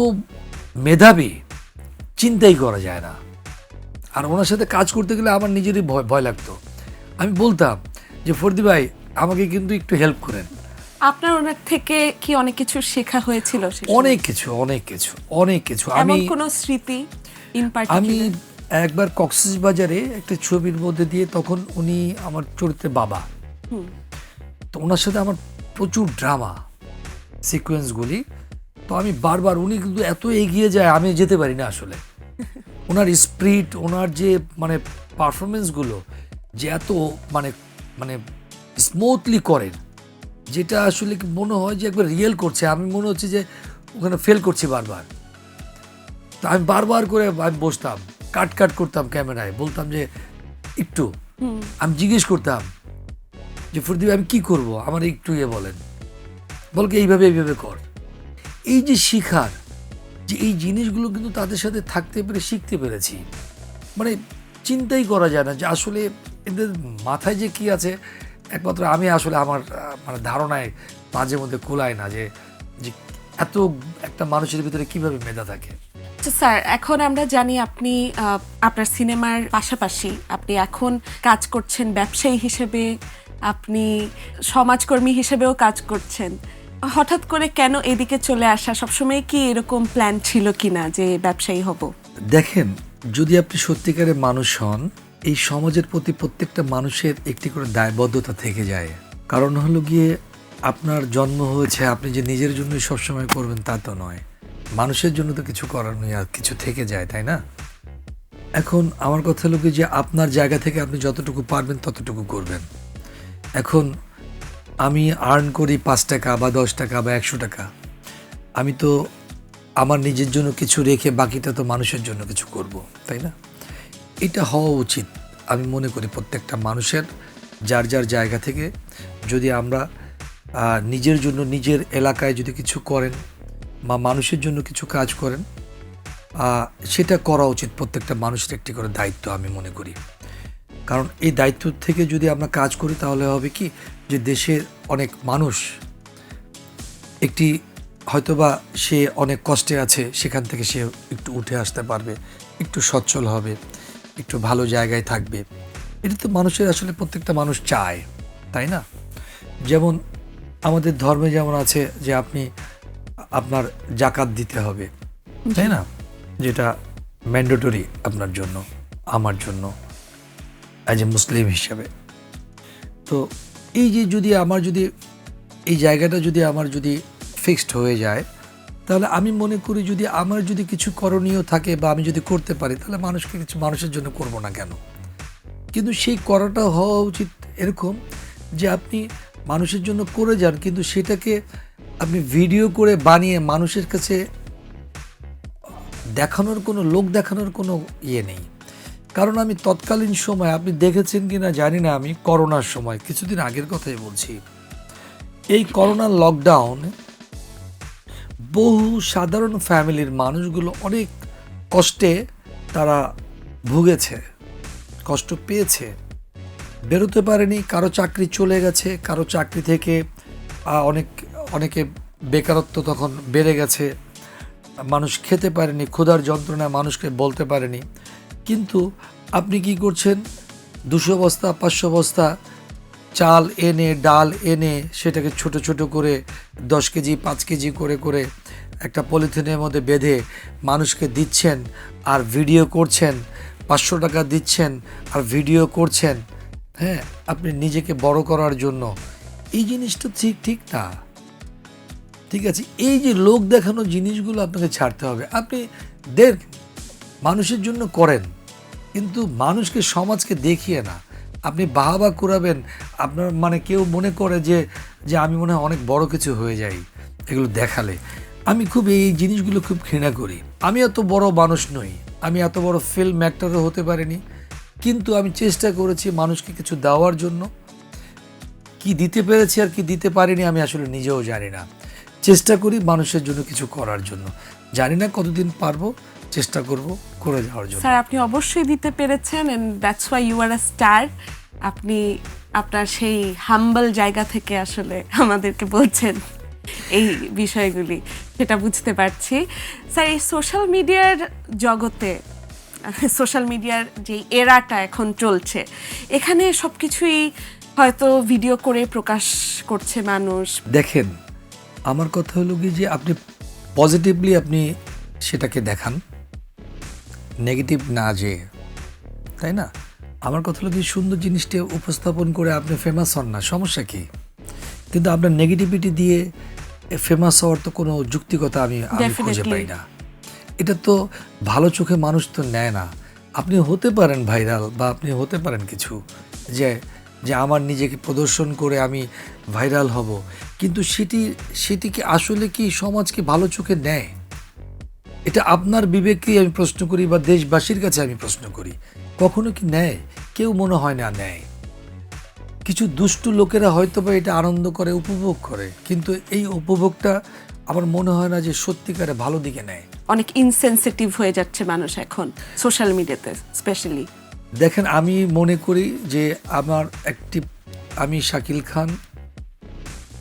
মেধাবী, চিন্তাই করা যায় না। আর ওনার সাথে কাজ করতে গেলে আমার নিজেরই ভয় লাগতো। আমি বলতাম যে ফরিদি ভাই আমাকে কিন্তু একটু হেল্প করেন। আপনার ওনার থেকে কি অনেক কিছু শেখা হয়েছিল? অনেক কিছু। এমন কোনো স্মৃতি ইন আমি পার্টিকুলার? একবার কক্সবাজারে একটা ছবির মধ্যে দিয়ে, তখন উনি আমার চরিত্রে বাবা। তো ওনার সাথে আমার প্রচুর ড্রামা সিকোয়েন্সগুলি। তো আমি বারবার, উনি কিন্তু এত এগিয়ে যায় আমি যেতে পারি না আসলে। ওনার স্পিরিট, ওনার যে মানে পারফরমেন্সগুলো যে এত মানে মানে স্মুথলি করেন, যেটা আসলে কি মনে হয় যে একবার রিয়েল করছে, আমি মনে হচ্ছে যে ওখানে ফেল করছি বারবার। তো আমি বারবার করে আমি বসতাম, কাট করতাম ক্যামেরায়, বলতাম যে একটু, আমি জিজ্ঞেস করতাম যে ফরিদি আমি কি করব, আমার একটু বলেন, বলকে এইভাবে কর। এই যে শিখার যে এই জিনিসগুলো কিন্তু তাদের সাথে থাকতে পেরে শিখতে পেরেছি। মানে চিন্তাই করা যায় না যে আসলে এদের মাথায় যে কি আছে, একমাত্র আমি আসলে আমার মানে ধারণায় মাঝে মধ্যে কুলায় না যে এত একটা মানুষের ভিতরে কিভাবে মেধা থাকে। আচ্ছা স্যার, এখন আমরা জানি আপনি আপনার সিনেমার পাশাপাশি আপনি এখন কাজ করছেন ব্যবসায়ী হিসেবে, আপনি সমাজকর্মী হিসেবেও কাজ করছেন। হঠাৎ করে কেন এদিকে চলে আসা? সবসময় কি এরকম প্ল্যান ছিল কিনা যে ব্যবসায়ী হব? দেখেন, যদি আপনি সত্যিকারের মানুষ হন, এই সমাজের প্রতি প্রত্যেকটা মানুষের একটি করে দায়বদ্ধতা থেকে যায়। কারণ হলো গিয়ে, আপনার জন্ম হয়েছে, আপনি যে নিজের জন্যই সবসময় করবেন তা তো নয়, মানুষের জন্য তো কিছু করার নেই, আর কিছু থেকে যায়, তাই না? এখন আমার কথা হলো কি, যে আপনার জায়গা থেকে আপনি যতটুকু পারবেন ততটুকু করবেন। এখন আমি আর্ন করি 5 টাকা বা 10 টাকা বা 100 টাকা, আমি তো আমার নিজের জন্য কিছু রেখে বাকিটা তো মানুষের জন্য কিছু করব, তাই না? এটা হওয়া উচিত আমি মনে করি প্রত্যেকটা মানুষের, যার যার জায়গা থেকে যদি আমরা নিজের জন্য নিজের এলাকায় যদি কিছু করেন বা মানুষের জন্য কিছু কাজ করেন, সেটা করা উচিত। প্রত্যেকটা মানুষের একটি করে দায়িত্ব আমি মনে করি। কারণ এই দায়িত্ব থেকে যদি আমরা কাজ করি তাহলে হবে কি, যে দেশের অনেক মানুষ একটি হয়তোবা সে অনেক কষ্টে আছে, সেখান থেকে সে একটু উঠে আসতে পারবে, একটু সচ্ছল হবে, একটু ভালো জায়গায় থাকবে। এটা তো মানুষের আসলে প্রত্যেকটা মানুষ চায়, তাই না? যেমন আমাদের ধর্মে যেমন আছে যে আপনার জাকাত দিতে হবে, তাই না? যেটা ম্যান্ডেটরি আপনার জন্য, আমার জন্য অ্যাজ এ মুসলিম হিসাবে। তো এই যে যদি এই জায়গাটা যদি আমার ফিক্সড হয়ে যায়, তাহলে আমি মনে করি যদি আমার কিছু করণীয় থাকে বা আমি যদি করতে পারি, তাহলে কিছু মানুষের জন্য করব না কেন? কিন্তু সেই করাটা হওয়া উচিত এরকম যে আপনি মানুষের জন্য করে যান, কিন্তু সেটাকে আপনি ভিডিও করে বানিয়ে মানুষের কাছে লোক দেখানোর কোনো ইয়ে নেই। কারণ আমি তৎকালীন সময়, আপনি দেখেছেন কিনা জানি না, আমি করোনার সময় কিছুদিন আগের কথাই বলছি, এই করোনার লকডাউনে বহু সাধারণ ফ্যামিলির মানুষগুলো অনেক কষ্টে তারা ভুগেছে, কষ্ট পেয়েছে, বেরোতে পারেনি, কারো চাকরি চলে গেছে, কারো চাকরি থেকে অনেকে বেকারত্ব তখন বেড়ে গেছে, মানুষ খেতে পারেনি, ক্ষুধার যন্ত্রণায় মানুষকে বলতে পারেনি। কিন্তু আপনি কি করছেন, 200 বস্তা 500 বস্তা চাল এনে, ডাল এনে, সেটাকে ছোট ছোট করে 10 কেজি 5 কেজি করে করে একটা পলিথিনের মধ্যে বেঁধে মানুষকে দিচ্ছেন আর ভিডিও করছেন, 500 টাকা দিচ্ছেন আর ভিডিও করছেন। হ্যাঁ, আপনি নিজেকে বড় করার জন্য। এই জিনিসটা ঠিক না। ঠিক আছে, এই যে লোক দেখানো জিনিসগুলো আপনাকে ছাড়তে হবে। আপনি দেন, মানুষের জন্য করেন, কিন্তু মানুষকে, সমাজকে দেখিয়ে না। আপনি বাহাবা কুড়াবেন, আপনার কেউ মনে করে যে আমি মনে হয় অনেক বড় কিছু হয়ে যাই এগুলো দেখালে। আমি এই জিনিসগুলো খুব ঘৃণা করি। আমি এত বড় মানুষ নই, আমি এত বড় ফিল্ম অ্যাক্টরও হতে পারিনি, কিন্তু আমি চেষ্টা করেছি মানুষকে কিছু দেওয়ার জন্য। কি দিতে পেরেছি আর কি দিতে পারিনি আমি আসলে নিজেও জানি না। চেষ্টা করি মানুষের জন্য কিছু করার জন্য, জানি না কতদিন পারবো, চেষ্টা করব করে যাওয়ার জন্য। স্যার, আপনি অবশ্যই দিতে পেরেছেন, and that's why you are a star. আপনি আপনার সেই হাম্বল জায়গা থেকে আসলে আমাদেরকে বলছেন এই বিষয়গুলি, সেটা বুঝতে পারছি। স্যার, এই সোশ্যাল মিডিয়ার জগতে, সোশ্যাল মিডিয়ার যে এরাটা এখন চলছে, এখানে সব কিছুই হয়তো ভিডিও করে প্রকাশ করছে মানুষ। দেখেন, আমার কথা হলো কি যে আপনি পজিটিভলি আপনি সেটাকে দেখান, নেগেটিভ না, যে তাই না? আমার কথা হলো কি, সুন্দর জিনিসটা উপস্থাপন করে আপনি ফেমাস হন না, সমস্যা কি? কিন্তু আপনার নেগেটিভিটি দিয়ে ফেমাস হওয়ার তো কোনো যুক্তিকতা আমি খুঁজে পাই না। এটা তো ভালো চোখে মানুষ তো নেয় না। আপনি হতে পারেন ভাইরাল, বা আপনি হতে পারেন কিছু, যে আমার নিজেকে প্রদর্শন করে আমি ভাইরাল হব, কিন্তু সেটিকে আসলে কি সমাজকে ভালো চোখে নেয়? এটা আপনার বিবেককেই আমি প্রশ্ন করি, বা দেশবাসীর কাছে আমি প্রশ্ন করি, কখনো কি নেয়? কেউ মনে হয় না নেয়। কিছু দুষ্টু লোকেরা হয়তো বা এটা আনন্দ করে, উপভোগ করে, কিন্তু এই উপভোগটা আমার মনে হয় না যে সত্যিকারে ভালো দিকে নেয়। অনেক ইনসেনসিটিভ হয়ে যাচ্ছে মানুষ এখন সোশ্যাল মিডিয়াতে স্পেশালি। দেখেন, আমি মনে করি যে আমি শাকিল খান,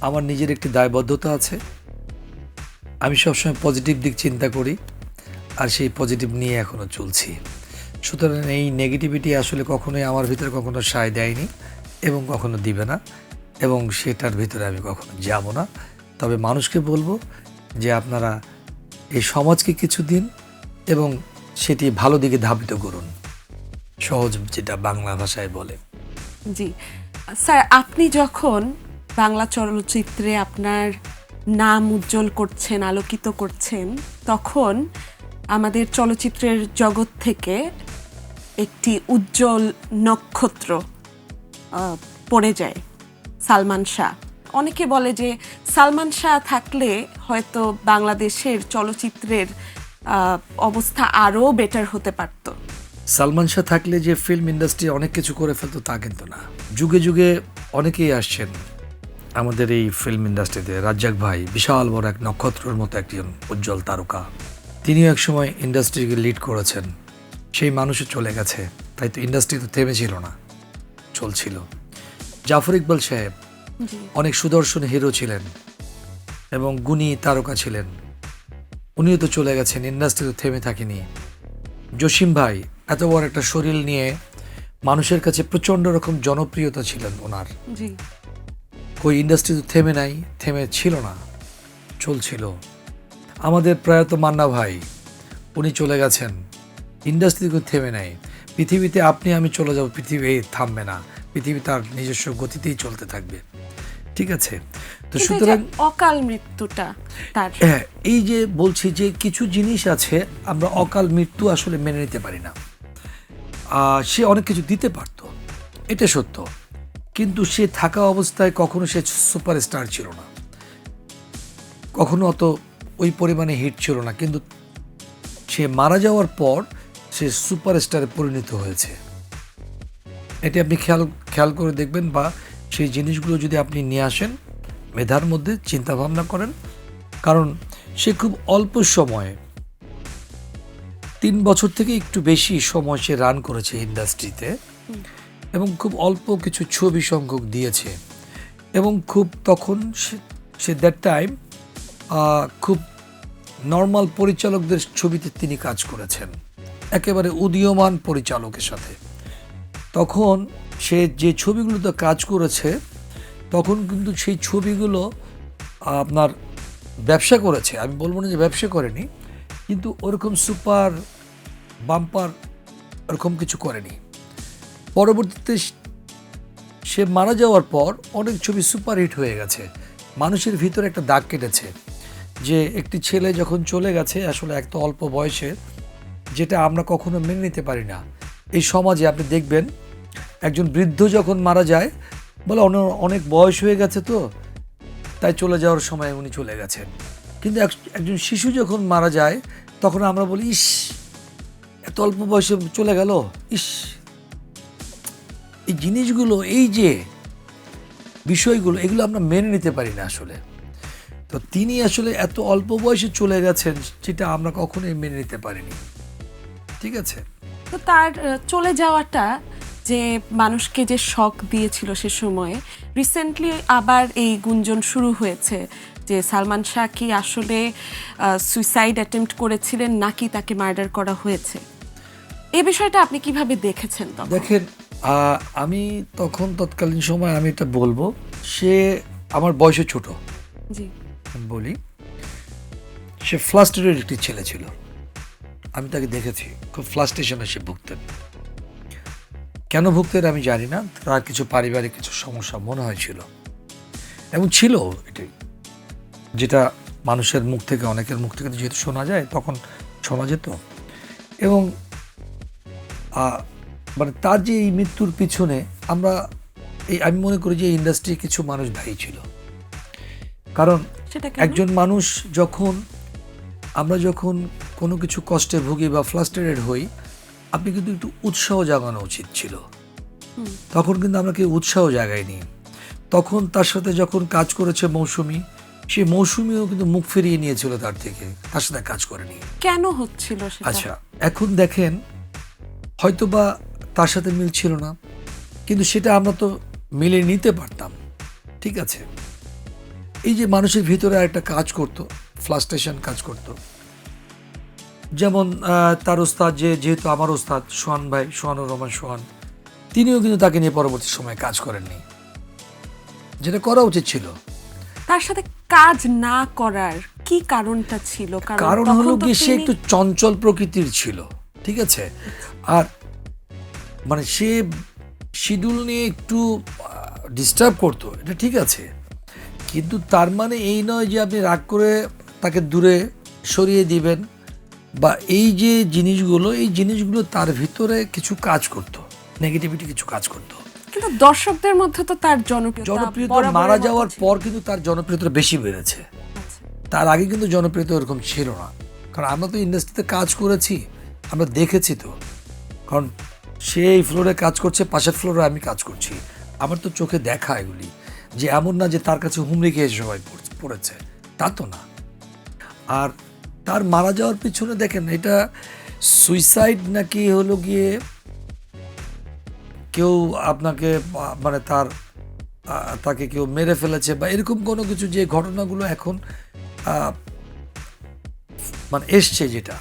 আমার নিজের একটি দায়বদ্ধতা আছে। আমি সবসময় পজিটিভ দিক চিন্তা করি, আর সেই পজিটিভ নিয়ে এখনো চলছি। সুতরাং এই নেগেটিভিটি আসলে কখনোই আমার ভিতরে কখনো সায় দেয়নি এবং কখনো দিবে না, এবং সেটার ভিতরে আমি কখনো যাব না। তবে মানুষকে বলবো যে আপনারা এই সমাজকে কিছু দিন এবং সেটি ভালো দিকে ধাবিত করুন, সহজ যেটা বাংলা ভাষায় বলে। জি স্যার, আপনি যখন বাংলা চলচ্চিত্রে আপনার নাম উজ্জ্বল করছেন, আলোকিত করছেন, তখন আমাদের চলচ্চিত্রের জগৎ থেকে একটি উজ্জ্বল নক্ষত্র পড়ে যায়, সালমান শাহ। অনেকে বলে যে সালমান শাহ থাকলে হয়তো বাংলাদেশের চলচ্চিত্রের অবস্থা আরও বেটার হতে পারত। সালমান শাহ থাকলে যে ফিল্ম ইন্ডাস্ট্রি অনেক কিছু করে ফেলতো তা কিন্তু না। যুগে যুগে অনেকেই আসছেন, আমাদের এই ফিল্ম ইন্ডাস্ট্রিতে রাজ্জাক ভাই বিশাল বড় এক নক্ষত্রের মতো একজন উজ্জ্বল তারকা। তিনিও একসময় ইন্ডাস্ট্রিকে লিড করেছেন। সেই মানুষও চলে গেছে, তাই তো ইন্ডাস্ট্রি তো থেমেছিল না, চলছিল। জাফর ইকবাল সাহেব অনেক সুদর্শন হিরো ছিলেন এবং গুণী তারকা ছিলেন, উনিও তো চলে গেছেন, ইন্ডাস্ট্রি তো থেমে থাকেনি। জসিম ভাই এত বড় একটা শরীর নিয়ে মানুষের কাছে প্রচণ্ড রকম জনপ্রিয়তা ছিলেন ওনার। জি, কই ইন্ডাস্ট্রি তো থেমে নাই, থেমে ছিল না, চলছিল। আমাদের প্রয়াত মান্না ভাই, উনি চলে গেছেন, ইন্ডাস্ট্রি কিন্তু থেমে নাই। পৃথিবীতে আপনি আমি চলে যাব, পৃথিবী থামবে না, পৃথিবী তার নিজস্ব গতিতেই চলতে থাকবে, ঠিক আছে? তো কিন্তু এই যে সুতরাং অকাল মৃত্যুটা তার, হ্যাঁ, এই যে বলছি যে কিছু জিনিস আছে আমরা অকাল মৃত্যু আসলে মেনে নিতে পারি না। সে অনেক কিছু দিতে পারতো, এটা সত্য, কিন্তু সে থাকা অবস্থায় কখনো সে সুপারস্টার ছিল না, কখনো অত ওই পরিমাণে হিট ছিল না, কিন্তু সে মারা যাওয়ার পর সে সুপারস্টারে পরিণত হয়েছে। এটি আপনি খেয়াল করে দেখবেন, বা সেই জিনিসগুলো যদি আপনি নিয়ে আসেন মেধার মধ্যে, চিন্তা ভাবনা করেন। কারণ সে খুব অল্প সময়ে 3 বছর থেকে একটু বেশি সময় সে রান করেছে ইন্ডাস্ট্রিতে, এবং খুব অল্প কিছু ছবি সংখ্যক দিয়েছে, এবং খুব তখন সে দ্যাট টাইম খুব নর্মাল পরিচালকদের ছবিতে তিনি কাজ করেছেন, একেবারে উদীয়মান পরিচালকের সাথে। তখন সে যে ছবিগুলোতে কাজ করেছে, তখন কিন্তু সেই ছবিগুলো আপনার ব্যবসা করেছে, আমি বলবো না যে ব্যবসা করেনি, কিন্তু ওরকম সুপার বাম্পার ওরকম কিছু করেনি। পরবর্তীতে সে মারা যাওয়ার পর অনেক ছবি সুপারহিট হয়ে গেছে, মানুষের ভিতরে একটা দাগ কেটেছে যে একটি ছেলে যখন চলে গেছে আসলে এত অল্প বয়সে, যেটা আমরা কখনো মেনে নিতে পারি না। এই সমাজে আপনি দেখবেন একজন বৃদ্ধ যখন মারা যায়, বলে অনেক বয়স হয়ে গেছে তো তাই চলে যাওয়ার সময় উনি চলে গেছেন। কিন্তু একজন শিশু যখন মারা যায় তখন আমরা বলি, ইস এত অল্প বয়সে চলে গেল, ইস। এই জিনিসগুলো, এই যে বিষয়গুলো, এগুলো আমরা মেনে নিতে পারি না আসলে। তো তিনি আসলে এত অল্প বয়সে চলে গেছেন, যেটা আমরা কখনোই মেনে নিতে পারিনি, ঠিক আছে? তো তার চলে যাওয়াটা যে মানুষকে যে শক দিয়েছিল সে সময়ে, রিসেন্টলি আবার এই গুঞ্জন শুরু হয়েছে যে সালমান শাহ কি আসলে সুইসাইড অ্যাটেম্প্ট করেছিলেন নাকি তাকে মার্ডার করা হয়েছে। এই বিষয়টা আপনি কিভাবে দেখেছেন তখন? দেখেন, আমি তৎকালীন সময় আমি এটা বলবো, সে আমার বয়সে ছোট, জি, আমি বলি, সে ফ্লাস্টেডের একটি ছেলে ছিল। আমি তাকে দেখেছি, খুব ফ্লাস্টেশনে সে ভুগতেন। কেন ভুগতেন আমি জানি না, তার কিছু পারিবারিক কিছু সমস্যা মনে হয়েছিল, এবং ছিল এটাই, যেটা মানুষের মুখ থেকে, অনেকের মুখ থেকে যেহেতু শোনা যায়, তখন শোনা যেত। এবং মানে তার যে এই মৃত্যুর পিছনে আমি মনে করি যে ইন্ডাস্ট্রি কিছু মানুষ দায়ী ছিল। কারণ সেটা কেন? একজন মানুষ আমরা যখন কোনো কিছু কষ্টে ভুগি বা ফ্লাস্ট্রেটেড হই, আপনি কিন্তু একটু উৎসাহ জাগানো উচিত ছিল। তখন কিন্তু আমরা কেউ উৎসাহ জাগাইনি। তখন তার সাথে যখন কাজ করেছে মৌসুমী, সেই মৌসুমীও কিন্তু মুখ ফিরিয়ে নিয়েছিল তার থেকে, তার সাথে কাজ করেনি। কেন হচ্ছিল সেটা? আচ্ছা, এখন দেখেন, হয়তোবা তার সাথে মিল ছিল না, কিন্তু সেটা আমরা তো মিলে নিতে পারতাম, ঠিক আছে? এই যে মানুষের ভিতরে একটা কাজ করতো, ফ্লাস্ট্রেশন কাজ করতো। যেমন তার ওস্তাদ, যেহেতু আমার ওস্তাদ সোহান ভাই, সোহানুর রহমান সোহান, তিনিও কিন্তু তাকে নিয়ে পরবর্তী সময়ে কাজ করেননি, যেটা করা উচিত ছিল। তার সাথে কাজ না করার কি কারণটা ছিল? কারণ তখন হলো তো কি, সে তিনি- একটু চঞ্চল প্রকৃতির ছিল, ঠিক আছে? আর মানে সে শিডিউল নিয়ে একটু ডিস্টার্ব করতো, এটা ঠিক আছে, কিন্তু তার মানে এই নয় যে আপনি রাগ করে তাকে দূরে সরিয়ে দিবেন, বা এই জিনিসগুলো তার ভিতরে কিছু কাজ করতো, নেগেটিভিটি কিছু কাজ করতো। কিন্তু দর্শকদের মধ্যে তো তার জনপ্রিয়তা জনপ্রিয়তা মারা যাওয়ার পর কিন্তু তার জনপ্রিয়তা বেশি বেড়েছে। আচ্ছা। তার আগে কিন্তু জনপ্রিয়তা ওরকম ছিল না, কারণ আমরা তো ইন্ডাস্ট্রিতে কাজ করেছি, আমরা দেখেছি তো। কারণ সে এই ফ্লোরে কাজ করছে, পাশের ফ্লোরে আমি কাজ করছি, আমার তো চোখে দেখা এগুলি। যে এমন না যে তার কাছে হুমড়ি খেয়ে সবাই পড়েছে, তা তো না। আর তার মারা যাওয়ার পিছনে দেখেন এটা সুইসাইড নাকি হলো গিয়ে কেউ আপনাকে মানে তাকে কেউ মেরে ফেলেছে বা এরকম কোনো কিছু, যে ঘটনাগুলো এখন মানে এসছে, যেটা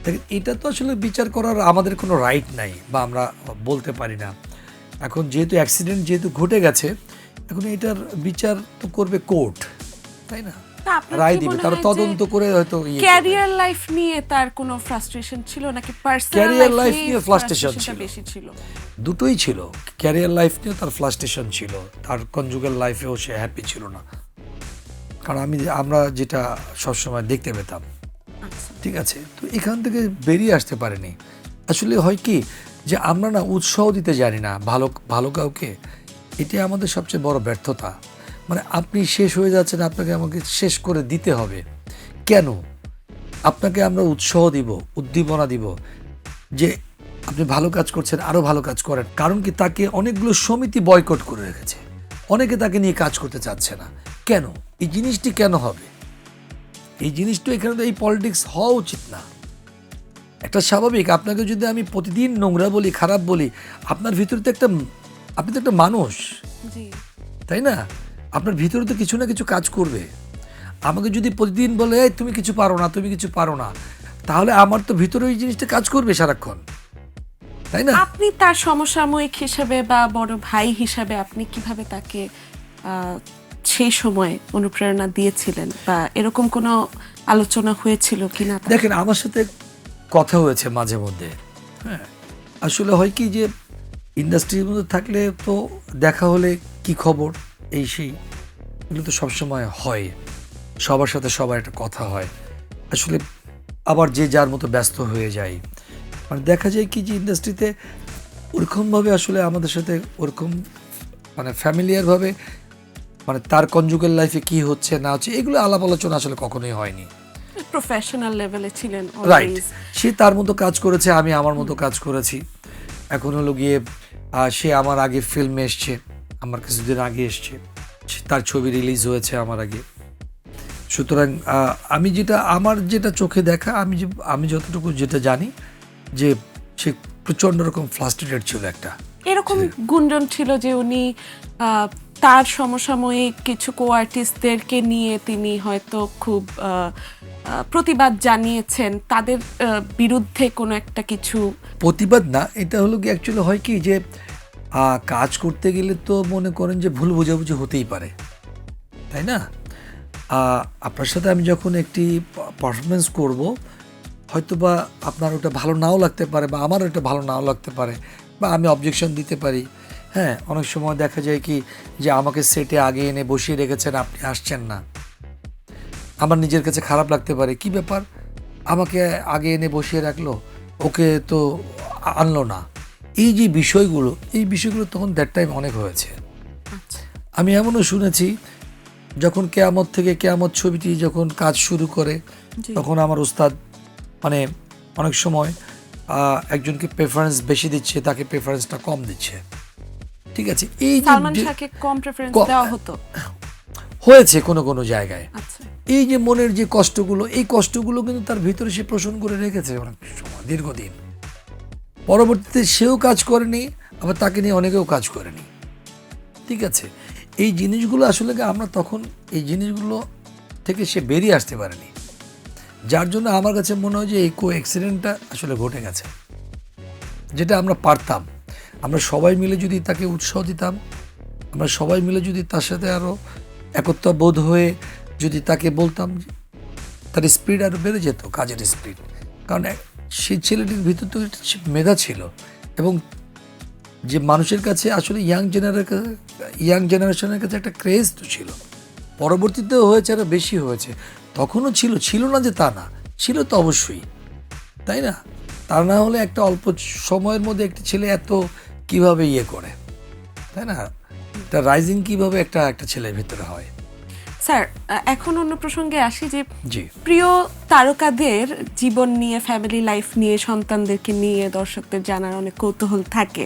দেখেন এটা তো আসলে বিচার করার আমাদের কোনো রাইট নাই বা আমরা বলতে পারি না। এখন যেহেতু অ্যাক্সিডেন্ট যেহেতু ঘটে গেছে, এখন এটার বিচার তো করবে কোর্ট, তাই না? তা আপনার রায় কি দিবে, মনে তারা হয় তদন্ত যে করে হয়তো ক্যারিয়ার লাইফ নিয়ে তার কোনো ফ্রাস্ট্রেশন ছিল নাকি পার্সোনাল Career লাইফ life নিয়ে নিয়ে frustration ফ্রাস্ট্রেশনটা ছিল। বেশি ছিল? দুটোই ছিল। ক্যারিয়ার লাইফ নিয়েও তার ফ্লাস্ট্রেশন ছিল, তার কনজুগাল লাইফেও সে হ্যাপি ছিল না। কারণ আমরা যেটা সবসময় দেখতে পেতাম, আচ্ছা, ঠিক আছে, তো এখান থেকে বেরিয়ে আসতে পারেনি। আসলে হয় কি যে আমরা না উৎসাহ দিতে জানি না ভালো ভালো কাউকে, এটাই আমাদের সবচেয়ে বড় ব্যর্থতা। মানে আপনি শেষ হয়ে যাচ্ছেন, আপনাকে আমাকে শেষ করে দিতে হবে কেন? আপনাকে আমরা উৎসাহ দিব, উদ্দীপনা দিব যে আপনি ভালো কাজ করছেন, আরো ভালো কাজ করেন। কারণ কি, তাকে অনেকগুলো সমিতি বয়কট করে রেখেছে, অনেকে তাকে নিয়ে কাজ করতে চাচ্ছে না। কেন? এই জিনিসটি কেন হবে? এই জিনিসটা এখানে তো এই পলিটিক্স হওয়া উচিত না। একটা স্বাভাবিক, আপনাকে যদি আমি প্রতিদিন নোংরা বলি, খারাপ বলি, আপনার ভিতরে তো আপনি তো একটা মানুষ, জি, তাই না? আপনার ভিতরে তো কিছু না কিছু কাজ করবে। আমাকে যদি প্রতিদিন বলে এই তুমি কিছু পারো না, তুমি কিছু পারো না, তাহলে আমার তো ভিতরে ওই জিনিসটা কাজ করবে সারাক্ষণ, তাই না? আপনি তার সমসাময়িক হিসেবে বা বড় ভাই হিসাবে আপনি কিভাবে তাকে সেই সময় অনুপ্রেরণা দিয়েছিলেন বা এরকম কোনো আলোচনা হয়েছিল কিনা? দেখেন, আমার সাথে কথা হয়েছে মাঝে মধ্যে। হ্যাঁ, আসলে হয় কি যে ইন্ডাস্ট্রির মধ্যে থাকলে তো দেখা হলে কি খবর, এই সেই, এগুলো তো সবসময় হয়, সবার সাথে সবার একটা কথা হয়। আসলে আবার যে যার মতো ব্যস্ত হয়ে যায়। মানে দেখা যায় কি যে ইন্ডাস্ট্রিতে ওরকমভাবে আসলে আমাদের সাথে ওরকম মানে ফ্যামিলিয়ারভাবে মানে তার কনজুগাল লাইফে কি হচ্ছে না হচ্ছে এগুলো আলাপ আলোচনা আসলে কখনোই হয়নি। প্রফেশনাল লেভেলে ছিলেন রাইট, অলওয়েজ। সে তার মতো কাজ করেছে, আমি আমার মতো কাজ করেছি। এখন হলো গিয়ে সে আমার আগে ফিল্মে এসছে, আমার কিছুদিন আগে এসছে, তার ছবি রিলিজ হয়েছে আমার আগে। সুতরাং আমার যেটা চোখে দেখা, আমি যতটুকু যেটা জানি যে সে প্রচণ্ড রকম ফ্লাস্ট্রেটেড ছিল একটা। এরকম গুঞ্জন ছিল যে উনি তার সমসাময়িক কিছু কো আর্টিস্টদেরকে নিয়ে তিনি হয়তো খুব প্রতিবাদ জানিয়েছেন, তাদের বিরুদ্ধে কোনো একটা কিছু। প্রতিবাদ না, এটা হলো কি অ্যাকচুয়ালি হয় কি যে কাজ করতে গেলে তো মনে করেন যে ভুল বোঝাবুঝি হতেই পারে, তাই না? আপনার সাথে আমি যখন একটি পারফরমেন্স করব, হয়তো বা আপনার ওটা ভালো নাও লাগতে পারে বা আমার ওটা ভালো নাও লাগতে পারে, বা আমি অবজেকশন দিতে পারি। হ্যাঁ, অনেক সময় দেখা যায় কি যে আমাকে সেটে আগে এনে বসিয়ে রেখেছেন, আপনি আসছেন না, আমার নিজের কাছে খারাপ লাগতে পারে, কি ব্যাপার আমাকে আগে এনে বসিয়ে রাখলো, ওকে তো আনলো না। এই বিষয়গুলো তখন দ্যাট টাইম অনেক হয়েছে। আচ্ছা, আমি এমনও শুনেছি যখন কেয়ামত থেকে কেয়ামত ছবিটি যখন কাজ শুরু করে, জি। তখন আমার উস্তাদ মানে অনেক সময় একজনকে প্রেফারেন্স বেশি দিচ্ছে, তাকে প্রেফারেন্সটা কম দিচ্ছে, ঠিক আছে। এই যে সালমান শাহকে কম প্রেফারেন্স দেওয়া হতো। হয়েছে কোনো কোনো জায়গায়, আচ্ছা, এই যে মনের যে কষ্টগুলো, এই কষ্টগুলো কিন্তু তার ভিতরে সে পোষণ করে রেখেছে অনেক সময়, দীর্ঘদিন। পরবর্তীতে সেও কাজ করেনি, আবার তাকে নিয়ে অনেকেও কাজ করেনি, ঠিক আছে। এই জিনিসগুলো আসলে আমরা তখন এই জিনিসগুলো থেকে সে বেরিয়ে আসতে পারেনি, যার জন্য আমার কাছে মনে হয় যে এই অ্যাক্সিডেন্টটা আসলে ঘটে গেছে। যেটা আমরা পারতাম, আমরা সবাই মিলে যদি তাকে উৎসাহ দিতাম, আমরা সবাই মিলে যদি তার সাথে আরও একত্র বোধ হয়ে যদি তাকে বলতাম, তার স্পিড আরও বেড়ে যেত, কাজের স্পিড। কারণ সেই ছেলেটির ভিতর তো মেধা ছিল, এবং যে মানুষের কাছে আসলে ইয়াং জেনারেশনের কাছে একটা ক্রেজ তো ছিল। পরবর্তীতেও হয়েছে, আরও বেশি হয়েছে, তখনও ছিল না যে তা না, ছিল তো অবশ্যই, তাই না? তা না হলে একটা অল্প সময়ের মধ্যে একটি ছেলে এত কিভাবে করে, তাই না? একটা রাইজিং কিভাবে একটা ছেলের ভিতরে হয়। স্যার এখন অন্য প্রসঙ্গে আসি যে জি। প্রিয় তারকাদের জীবন নিয়ে, ফ্যামিলি লাইফ নিয়ে, সন্তানদেরকে নিয়ে দর্শকদের জানার অনেক কৌতূহল থাকে।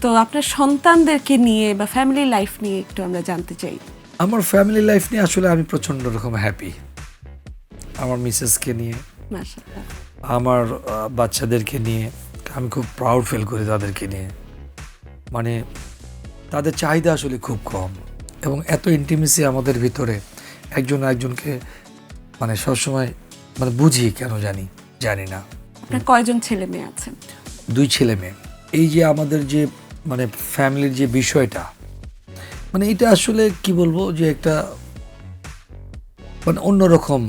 তো আপনার সন্তানদেরকে নিয়ে বা ফ্যামিলি লাইফ নিয়ে একটু আমরা জানতে চাই। আমার ফ্যামিলি লাইফ নিয়ে আসলে আমি প্রচণ্ড রকম হ্যাপি। আমার মিসেসকে নিয়ে, মাশাআল্লাহ। আমার বাচ্চাদেরকে নিয়ে আমি খুব প্রাউড ফিল করি তাদেরকে নিয়ে। মানে তাদের চাহিদা আসলে খুব কম এবং এত ইন্টিমেসি আমাদের ভিতরে একজন একজনকে মানে সবসময় মানে বুঝি কেন জানি না। আপনার কয়জন ছেলে মেয়ে আছেন? 2 ছেলে মেয়ে। এই যে আমাদের যে মানে ফ্যামিলির যে বিষয়টা, মানে এটা আসলে কি বলবো যে একটা মানে অন্যরকম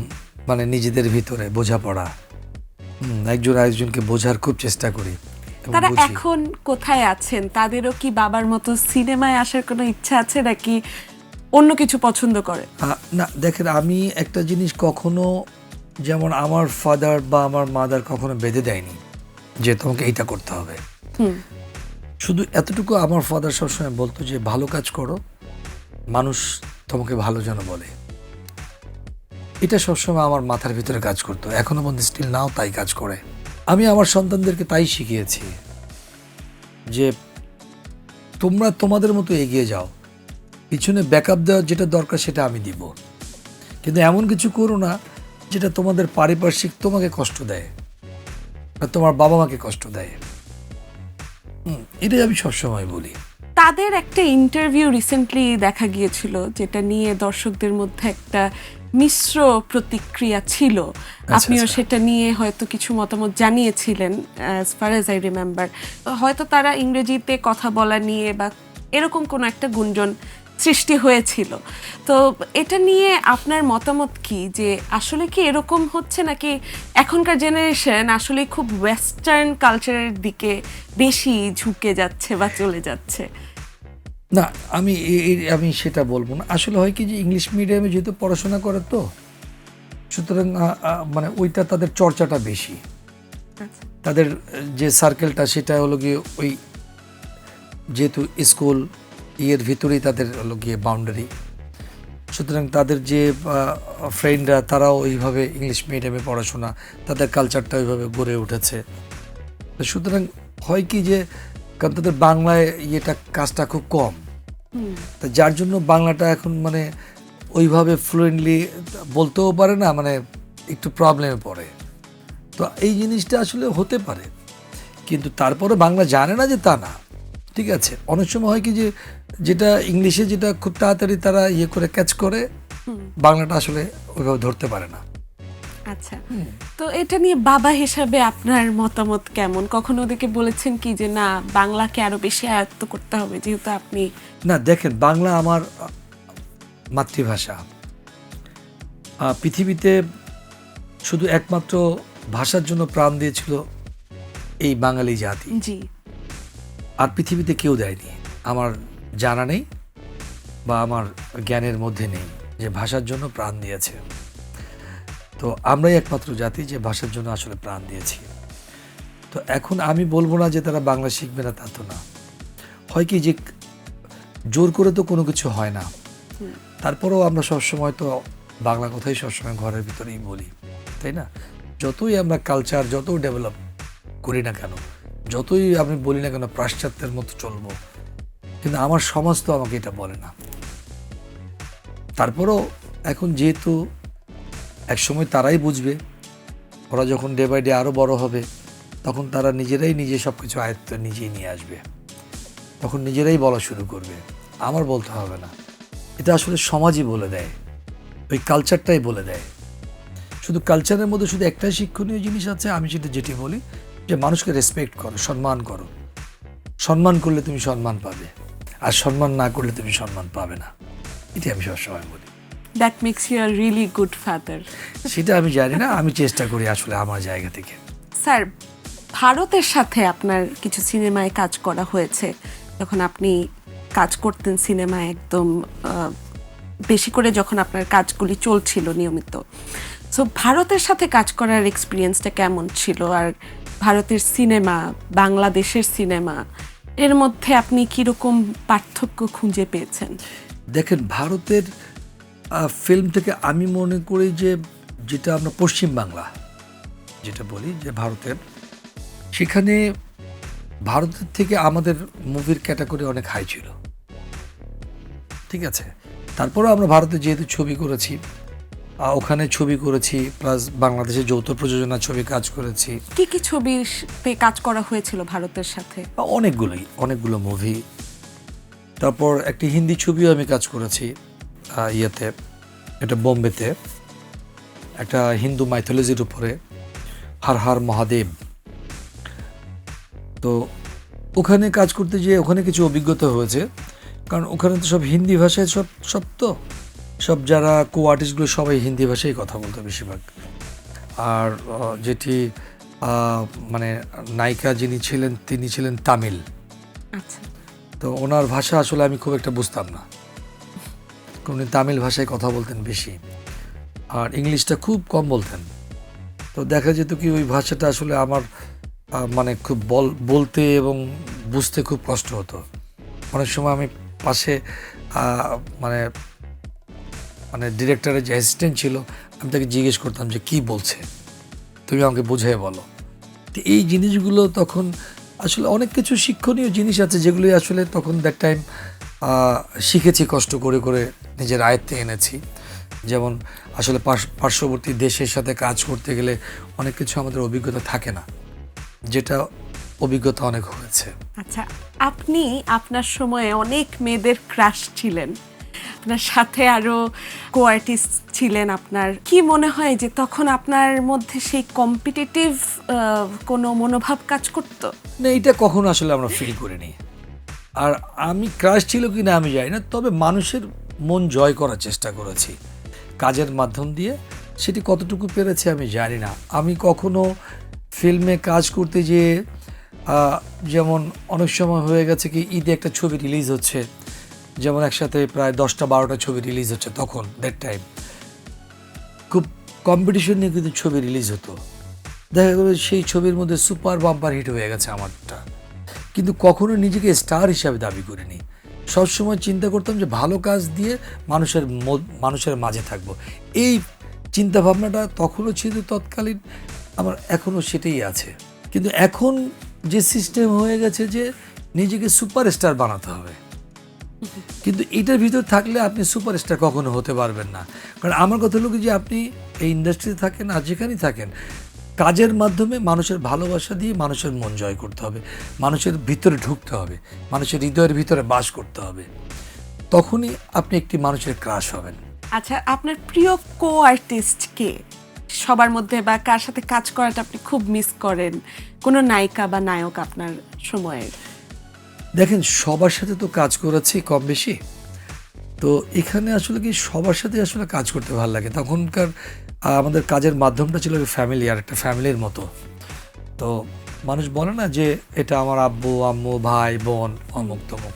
মানে নিজেদের ভিতরে বোঝাপড়া। একজন আরেকজনকে বোঝার খুব চেষ্টা করি এবং তারা বুঝি। এখন কোথায় আছেন? তাদেরও কি বাবার মতো সিনেমায় আসার কোনো ইচ্ছা আছে নাকি অন্য কিছু পছন্দ করে? না দেখেন, আমি একটা জিনিস কখনো যেমন আমার ফাদার বা আমার মাদার কখনো বেঁধে দেয়নি যে তোমাকে এইটা করতে হবে। শুধু এতটুকু আমার ফাদার সবসময় বলতো যে ভালো কাজ করো, মানুষ তোমাকে ভালো যেন বলে। এটা সবসময় আমার মাথার ভিতরে কাজ করতো, এখনো পর্যন্ত স্টিল নাও তাই কাজ করে। আমি আমার সন্তানদেরকে তাই শিখিয়েছি যে তোমরা তোমাদের মতো এগিয়ে যাও, পিছনে ব্যাকআপ দেওয়ার যেটা দরকার সেটা আমি দিব, কিন্তু এমন কিছু করো না যেটা তোমাদের পারিপার্শ্বিক তোমাকে কষ্ট দেয় বা তোমার বাবা মাকে কষ্ট দেয়। এটাই আমি সবসময় বলি। তাদের একটা ইন্টারভিউ রিসেন্টলি দেখা গিয়েছিল যেটা নিয়ে দর্শকদের মধ্যে একটা মিশ্র প্রতিক্রিয়া ছিল। আপনিও আচ্ছা। সেটা নিয়ে হয়তো কিছু মতামত জানিয়েছিলেন, as far age I remember. হয়তো তারা ইংরেজিতে কথা বলা নিয়ে বা এরকম কোনো একটা গুঞ্জন সৃষ্টি হয়েছিল। তো এটা নিয়ে আপনার মতামত কি, যে আসলে কি এরকম হচ্ছে নাকি এখনকার জেনারেশন আসলে খুব ওয়েস্টার্ন কালচারের দিকে বেশি ঝুঁকে যাচ্ছে বা চলে যাচ্ছে? না, আমি সেটা বলবো না। আসলে হয় কি যে ইংলিশ মিডিয়ামে যেহেতু পড়াশোনা করে, তো সুতরাং মানে ওইটা তাদের চর্চাটা বেশি। তাদের যে সার্কেলটা সেটা হলো গিয়ে ওই, যেহেতু স্কুল ইয়ের ভিতরেই তাদের হলো গিয়ে বাউন্ডারি, সুতরাং তাদের যে ফ্রেন্ডরা তারাও ওইভাবে ইংলিশ মিডিয়ামে পড়াশোনা, তাদের কালচারটা ওইভাবে গড়ে উঠেছে। তো সুতরাং হয় কি যে কারণ তাদের বাংলায় ইয়েটা কাজটা খুব কম, তা যার জন্য বাংলাটা এখন মানে ওইভাবে ফ্লুয়েন্টলি বলতেও পারে না, মানে একটু প্রবলেমে পড়ে। তো এই জিনিসটা আসলে হতে পারে, কিন্তু তারপরে বাংলা জানে না যে তা না, ঠিক আছে। অনেক সময় হয় কি যে যেটা ইংলিশে যেটা খুব তাড়াতাড়ি তারা ইয়ে করে ক্যাচ করে, বাংলাটা আসলে ওইভাবে ধরতে পারে না। আচ্ছা, তো এটা নিয়ে বাবা হিসাবে আপনার মতামত কেমন? কখনো ওদেরকে বলেছেন কি যে না, বাংলাকে আরো বেশি আয়ত্ত করতে হবে, যেহেতু আপনি? না দেখেন, বাংলা আমার মাতৃভাষা। পৃথিবীতে শুধু একমাত্র ভাষার জন্য প্রাণ দিয়েছিল এই বাঙালি জাতি, জি। আর পৃথিবীতে কেউ দেয়নি। আমার জানা নেই বা আমার জ্ঞানের মধ্যে নেই যে ভাষার জন্য প্রাণ দিয়েছে। তো আমরাই একমাত্র জাতি যে ভাষার জন্য আসলে প্রাণ দিয়েছি। তো এখন আমি বলবো না যে তারা বাংলা শিখবে না, তা তো না। হয় কি যে জোর করে তো কোনো কিছু হয় না, তারপরেও আমরা সবসময় তো বাংলা কথাই সবসময় ঘরের ভিতরেই বলি, তাই না? যতই আমরা কালচার যতই ডেভেলপ করি না কেন, যতই আমি বলি না কেন পাশ্চাত্যের মতো চলবো, কিন্তু আমার সমাজ তো আমাকে এটা বলে না। তারপরেও এখন যেহেতু একসময় তারাই বুঝবে, ওরা যখন ডে বাই ডে আরও বড় হবে, তখন তারা নিজেরাই সব কিছু আয়ত্ত নিজেই নিয়ে আসবে, তখন নিজেরাই বলা শুরু করবে, আমার বলতে হবে না। এটা আসলে সমাজই বলে দেয়, ওই কালচারটাই বলে দেয়। শুধু কালচারের মধ্যে শুধু একটাই শিক্ষণীয় জিনিস আছে, আমি যেটি বলি যে মানুষকে রেসপেক্ট করো, সম্মান করো। সম্মান করলে তুমি সম্মান পাবে, আর সম্মান না করলে তুমি সম্মান পাবে না। এটি আমি সবসময় বলি। That makes you a really good father. সেটা আমি জানি না, আমি চেষ্টা করি আসলে আমার জায়গা থেকে। স্যার, ভারতের সাথে আপনার কিছু সিনেমায় কাজ করা হয়েছে, যখন আপনি কাজ করতেন সিনেমায় একদম বেশি করে, যখন আপনার কাজগুলি চলছিল নিয়মিত। সো ভারতের সাথে কাজ করার এক্সপিরিয়েন্সটা কেমন ছিল? আর ভারতের সিনেমা, বাংলাদেশের সিনেমা, এর মধ্যে আপনি কীরকম পার্থক্য খুঁজে পেয়েছেন? দেখেন, ভারতের ফিল্ম থেকে আমি মনে করি যে যেটা আমরা পশ্চিম বাংলা যেটা বলি যে ভারতের, সেখানে ভারতের থেকে আমাদের মুভির ক্যাটাগরি অনেক হাই ছিল, ঠিক আছে। তারপরেও আমরা ভারতে যেহেতু ছবি করেছি, ওখানে ছবি করেছি, প্লাস বাংলাদেশে যৌথ প্রযোজনা ছবি কাজ করেছি, কি কি ছবির কাজ করা হয়েছিল ভারতের সাথে? অনেকগুলো মুভি। তারপর একটি হিন্দি ছবিও আমি কাজ করেছি ইয়েতে, এটা বোম্বেতে, একটা হিন্দু মাইথোলজির উপরে, হর হর মহাদেব। তো ওখানে কাজ করতে গিয়ে ওখানে কিছু অভিজ্ঞতা হয়েছে, কারণ ওখানে তো সব হিন্দি ভাষায় সব যারা কো আর্টিস্টগুলো সবাই হিন্দি ভাষায় কথা বলতো বেশিরভাগ। আর যেটি মানে নায়িকা যিনি ছিলেন তিনি ছিলেন তামিল। আচ্ছা, তো ওনার ভাষা আসলে আমি খুব একটা বুঝতাম না, উনি তামিল ভাষায় কথা বলতেন বেশি, আর ইংলিশটা খুব কম বলতেন। তো দেখা যেত কি ওই ভাষাটা আসলে আমার মানে খুব বলতে এবং বুঝতে খুব কষ্ট হতো। অনেক সময় আমি পাশে মানে মানে ডিরেক্টরের যে অ্যাসিস্ট্যান্ট ছিল, আমি তাকে জিজ্ঞেস করতাম যে কি বলছে, তুমি আমাকে বুঝিয়ে বলো। তো এই জিনিসগুলো তখন আসলে অনেক কিছু শিক্ষণীয় জিনিস আছে যেগুলি আসলে তখন দ্যাট টাইম শিখেছি, কষ্ট করে করে নিজের আয়ত্তে এনেছি। যেমন আসলে পার্শ্ববর্তী দেশের সাথে কাজ করতে গেলে অনেক কিছু আমাদের অভিজ্ঞতা থাকে না, যেটা অভিজ্ঞতা অনেক হয়েছে। আচ্ছা, আপনি আপনার সময়ে অনেক মেয়েদের ক্রাশ ছিলেন, আপনার সাথে আরো কো আর্টিস্ট ছিলেন। আপনার কি মনে হয় যে তখন আপনার মধ্যে সেই কম্পিটিটিভ কোনো মনোভাব কাজ করতো? না, এটা কখনো আসলে আমরা ফিল করিনি। আর আমি ক্রাশ ছিল কি না আমি জানি না, তবে মানুষের মন জয় করার চেষ্টা করেছি কাজের মাধ্যম দিয়ে। সেটি কতটুকু পেরেছে আমি জানি না। আমি কখনো ফিল্মে কাজ করতে যেয়ে যেমন অনেক সময় হয়ে গেছে কি ঈদে একটা ছবি রিলিজ হচ্ছে, যেমন একসাথে প্রায় 10টা-12টা ছবি রিলিজ হচ্ছে, তখন দ্যাট টাইম খুব কম্পিটিশন নিয়ে কিন্তু ছবি রিলিজ হতো। দেখা গেল সেই ছবির মধ্যে সুপার বাম্পার হিট হয়ে গেছে আমারটা, কিন্তু কখনো নিজেকে স্টার হিসাবে দাবি করিনি। সবসময় চিন্তা করতাম যে ভালো কাজ দিয়ে মানুষের মাঝে থাকবো। এই চিন্তা ভাবনাটা তখনও ছিল তৎকালীন, আমার এখনও সেটাই আছে। কিন্তু এখন যে সিস্টেম হয়ে গেছে যে নিজেকে সুপারস্টার বানাতে হবে, কিন্তু এটার ভিতর থাকলে আপনি সুপারস্টার কখনো হতে পারবেন না। কারণ আমার কথা হলো কি যে আপনি এই ইন্ডাস্ট্রিতে থাকেন আর যেখানেই থাকেন, কাজের মাধ্যমে মানুষের ভালোবাসা দিয়ে মানুষের মন জয় করতে হবে, মানুষের ভিতরে ঢুকতে হবে, মানুষের হৃদয়ের ভিতরে বাস করতে হবে, তখনই আপনি একটি মানুষের ক্রাশ হবেন। আচ্ছা, আপনার প্রিয় কো আর্টিস্ট কে? সবার মধ্যে বা কার সাথে কাজ করাটা আপনি খুব মিস করেন? কোনো নায়িকা বা নায়ক আপনার সময়ের? দেখেন, সবার সাথে তো কাজ করেছি কম বেশি, তো এখানে আসলে কি সবার সাথে আসলে কাজ করতে ভালো লাগে। তখনকার আমাদের কাজের মাধ্যমটা ছিল ফ্যামিলি, আর একটা ফ্যামিলির মতো। তো মানুষ বলে না যে এটা আমার আব্বু আম্মু ভাই বোন অমুক তমুক,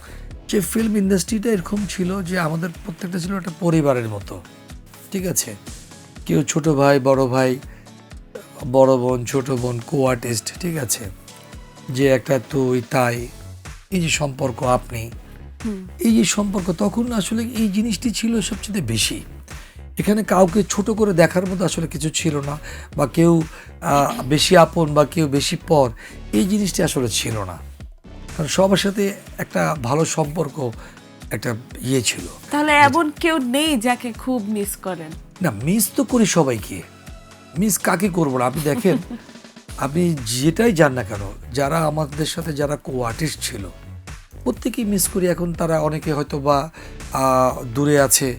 যে ফিল্ম ইন্ডাস্ট্রিটা এরকম ছিল যে আমাদের প্রত্যেকটা ছিল একটা পরিবারের মতো, ঠিক আছে। কেউ ছোট ভাই বড় বোন ছোট বোন কো আর্টিস্ট, ঠিক আছে, যে একটা তুই তাই, এই যে সম্পর্ক আপনি, এই যে সম্পর্ক, তখন আসলে এই জিনিসটি ছিল সবচেয়ে বেশি। এখানে কাউকে ছোট করে দেখার মতো আসলে কিছু ছিল না, বা কেউ বেশি আপন বা কেউ বেশি পর, এই জিনিসটি আসলে ছিল না। কারণ সবার সাথে একটা ভালো সম্পর্ক, একটা ইয়ে ছিল। তাহলে এমন কেউ নেই যাকে খুব মিস করেন? না, মিস তো করি সবাইকে, মিস কাকে করবো না। আপনি দেখেন, আপনি যেটাই যান না কেন, যারা আমাদের সাথে যারা কো আর্টিস্ট ছিল প্রত্যেকেই মিস করি। এখন তারা অনেকে হয়তো বা দূরে আছে,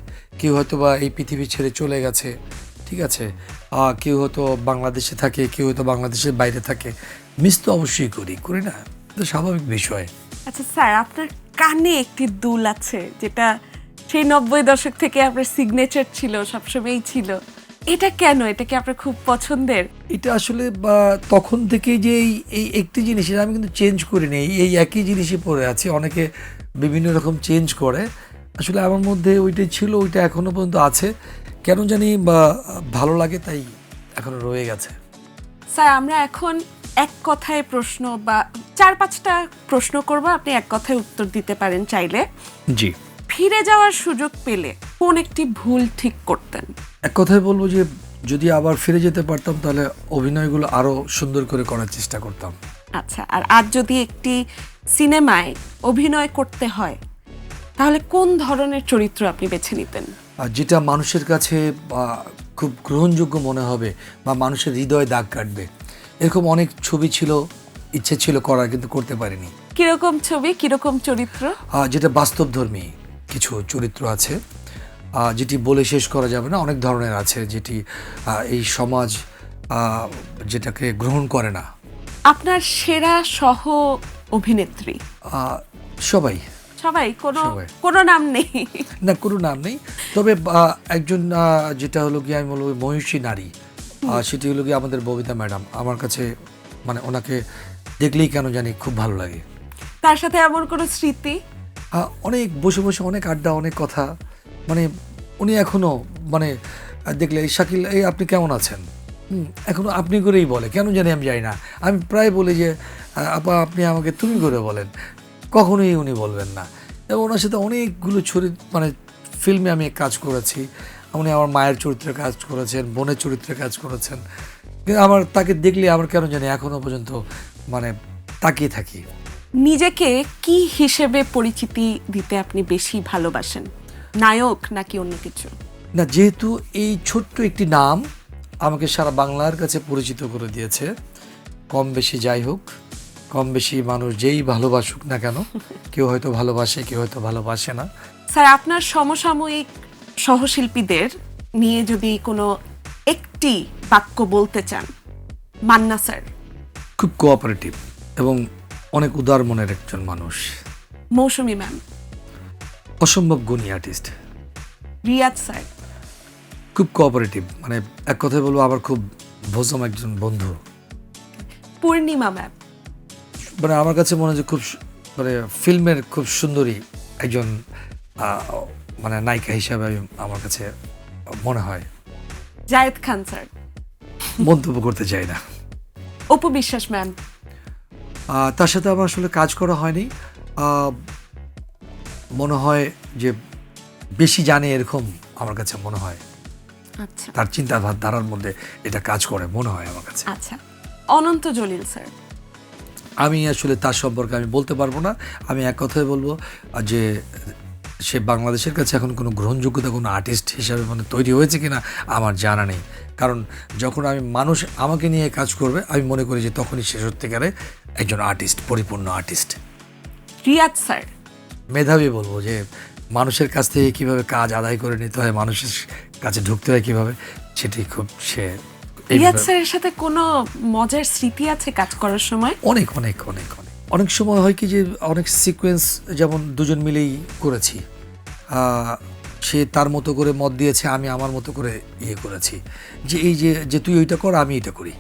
কেউ হয়তো বা এই পৃথিবী ছেড়ে চলে গেছে, ঠিক আছে, কেউ হয়তো বাংলাদেশে থাকে, কেউ হয়তো বাংলাদেশের বাইরে থাকে। মিস তো অবশ্যই করি না, তো স্বাভাবিক বিষয়। আচ্ছা স্যার, আপনার কানে একটি দুল আছে যেটা সেই 90 দশক থেকে আপনার সিগনেচার ছিল, সবসময়ই ছিল। এটা কেন? এটা কি আপনার খুব পছন্দের? এটা আসলে তখন থেকে যে এই একটি জিনিস, আমি কিন্তু চেঞ্জ করিনি, এই একই জিনিসই পরে আছি। অনেকে বিভিন্ন রকম চেঞ্জ করে, আসলে আমার মধ্যে ওইটাই ছিল, ওইটা এখনো পর্যন্ত আছে। কেন জানি ভালো লাগে, তাই এখনো রয়ে গেছে। স্যার, আমরা এখন এক কথায় প্রশ্ন বা 4-5টা প্রশ্ন করব, আপনি এক কথায় উত্তর দিতে পারেন চাইলে। জি। ফিরে যাওয়ার সুযোগ পেলে কোন একটি ভুল ঠিক করতেন? এক কথায় বলবো যে যদি আবার ফিরে যেতে পারতাম তাহলে অভিনয়গুলো আরো সুন্দর করে করার চেষ্টা করতাম। আচ্ছা, আর আজ যদি একটি সিনেমায় অভিনয় করতে হয় তাহলে কোন ধরনের চরিত্র আপনি বেছে নিতেন? আর যেটা মানুষের কাছে খুব গ্রহণযোগ্য মনে হবে বা মানুষের হৃদয়ে দাগ কাটবে, এরকম অনেক ছবি ছিল, ইচ্ছে ছিল করার, কিন্তু করতে পারিনি। কিরকম ছবি, কিরকম চরিত্র? যেটা বাস্তবধর্মী কিছু চরিত্র আছে, যেটি বলে শেষ করা যাবে না, অনেক ধরনের আছে যেটি এই সমাজ যেটাকে গ্রহণ করে না। আপনার সেরা সহ অভিনেত্রী? সবাই। সবাই? কোনো সবাই। কোনো নাম নেই? না, কোনো নাম নেই, তবে একজন যেটা হলো কি আমি বলবো মহিষী নারী, সেটি হলো কি আমাদের ববিতা ম্যাডাম। আমার কাছে মানে ওনাকে দেখলেই কেন জানি খুব ভালো লাগে। তার সাথে এমন কোনো স্মৃতি? অনেক বসে বসে অনেক আড্ডা, অনেক কথা, মানে উনি এখনো মানে দেখলে এই শাকিল, এই আপনি কেমন আছেন, এখনো আপনি করেই বলে, কেন জানি আমি জানি না। আমি প্রায় বলি যে আপা আপনি আমাকে তুমি করে বলেন, কখনোই উনি বলবেন না। এবং ওনার সাথে অনেকগুলো মানে ফিল্মে আমি কাজ করেছি। উনি আমার মায়ের চরিত্রে কাজ করেছেন, বোনের চরিত্রে কাজ করেছেন, কিন্তু আমার তাকে দেখলে আমার কেন জানি এখনো পর্যন্ত মানে তাকিয়ে থাকি। নিজেকে কি হিসেবে পরিচিতি দিতে আপনি বেশি ভালোবাসেন, নায়ক নাকি অন্য কিছু? না, যেহেতু এই ছোট্ট একটি নাম আমাকে সারা বাংলার কাছে পরিচিত করে দিয়েছে, কম বেশি যাই হোক, কম বেশি মানুষ যেই ভালোবাসুক না কেন, কেউ হয়তো ভালোবাসে, কেউ হয়তো ভালোবাসে না। স্যার, আপনার সমসাময়িক সহশিল্পীদের নিয়ে যদি কোনো একটি বাক্য বলতে চান, মান্না স্যার। খুব কোঅপারেটিভ এবং অনেক উদার মনের একজন মানুষ। মৌসুমী ম্যাম। অসম্ভব গুণী আর্টিস্ট। রিয়াজ স্যার। খুব কোঅপারেটিভ, মানে এক কথায় বলবো আবার খুব ভোজম একজন বন্ধু। পূর্ণিমা ম্যাম। মানে আমার কাছে মনে হয় যে খুব মানে ফিল্মের খুব সুন্দরী একজন মানে নায়িকা হিসাবে আমার কাছে মনে হয়। জায়েদ খান স্যার। মন্তব্য করতে চাই না। অপু বিশ্বাস ম্যাম। তার সাথে আমার আসলে কাজ করা হয়নি, মনে হয় যে বেশি জানে এরকম আমার কাছে মনে হয়। আচ্ছা তার চিন্তাধারার মধ্যে এটা কাজ করে মনে হয় আমার কাছে। আচ্ছা। অনন্ত জলিল স্যার। আমি আসলে তার সম্পর্কে আমি বলতে পারবো না। আমি এক কথাই বলবো যে সে বাংলাদেশের কাছে এখন কোনো গ্রহণযোগ্যতা কোনো আর্টিস্ট হিসাবে মানে তৈরি হয়েছে কিনা আমার জানা নেই। কারণ যখন মানুষ আমাকে নিয়ে কাজ করবে আমি মনে করি যে তখনই সে সত্যিকারে একজন আর্টিস্ট, পরিপূর্ণ আর্টিস্ট। রিয়াজ স্যার। মেধাবী বলবো, যে মানুষের কাছ থেকে কীভাবে কাজ আদায় করে নিতে হয়, মানুষের কাছে ঢুকতে হয় কীভাবে, সেটি খুব সে। রিয়াজ স্যারের সাথে কোনো মজার স্মৃতি আছে কাজ করার সময়? অনেক অনেক অনেক অনেক অনেক সময় হয় কি যে অনেক সিকোয়েন্স যেমন দুজন মিলেই করেছি, সে তার মতো করে মত দিয়েছে, আমি আমার মতো করে ইয়ে করেছি, যে এই যে তুই ওইটা কর আমি এটা করি।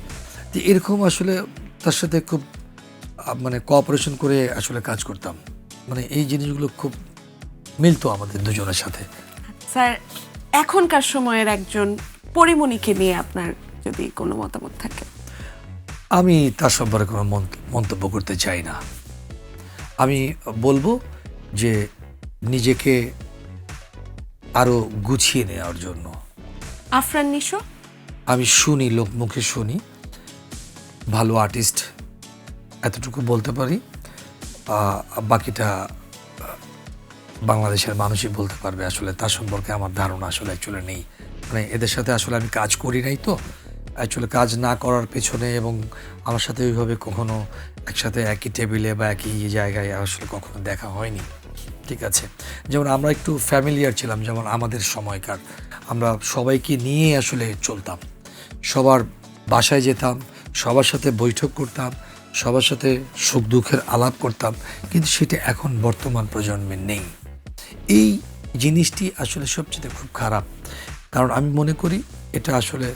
তো এরকম আসলে তার সাথে খুব মানে কোঅপারেশন করে আসলে কাজ করতাম, মানে এই জিনিসগুলো খুব মিলতো আমাদের দুজনের সাথে। স্যার, এখনকার সময়ের একজন পরিমণিকে নিয়ে আপনার যদি কোনো মতামত থাকে? আমি তার সম্পর্কে কোনো মন্তব্য করতে চাই না। আমি বলবো যে নিজেকে আরো গুছিয়ে নেওয়ার জন্য। আফরান নিশো। আমি শুনি, লোকমুখে শুনি, ভালো আর্টিস্ট, এতটুকু বলতে পারি। বাকিটা বাংলাদেশের মানুষই বলতে পারবে। আসলে তার সম্পর্কে আমার ধারণা আসলে অ্যাকচুয়ালি নেই, মানে এদের সাথে আসলে আমি কাজ করি নাই, তো অ্যাকচুয়ালি কাজ না করার পেছনে এবং আমার সাথে ওইভাবে কখনো একসাথে একই টেবিলে বা একই জায়গায় আসলে কখনো দেখা হয়নি। ঠিক আছে, যেমন আমরা একটু ফ্যামিলিয়ার ছিলাম, যেমন আমাদের সময়কার আমরা সবাইকে নিয়ে আসলে চলতাম, সবার বাসায় যেতাম, সবার সাথে বৈঠক করতাম, সবার সাথে সুখ দুঃখের আলাপ করতাম, কিন্তু সেটা এখন বর্তমান প্রজন্মে নেই। এই জিনিসটি আসলে সবচেয়ে খুব খারাপ, কারণ আমি মনে করি এটা আসলে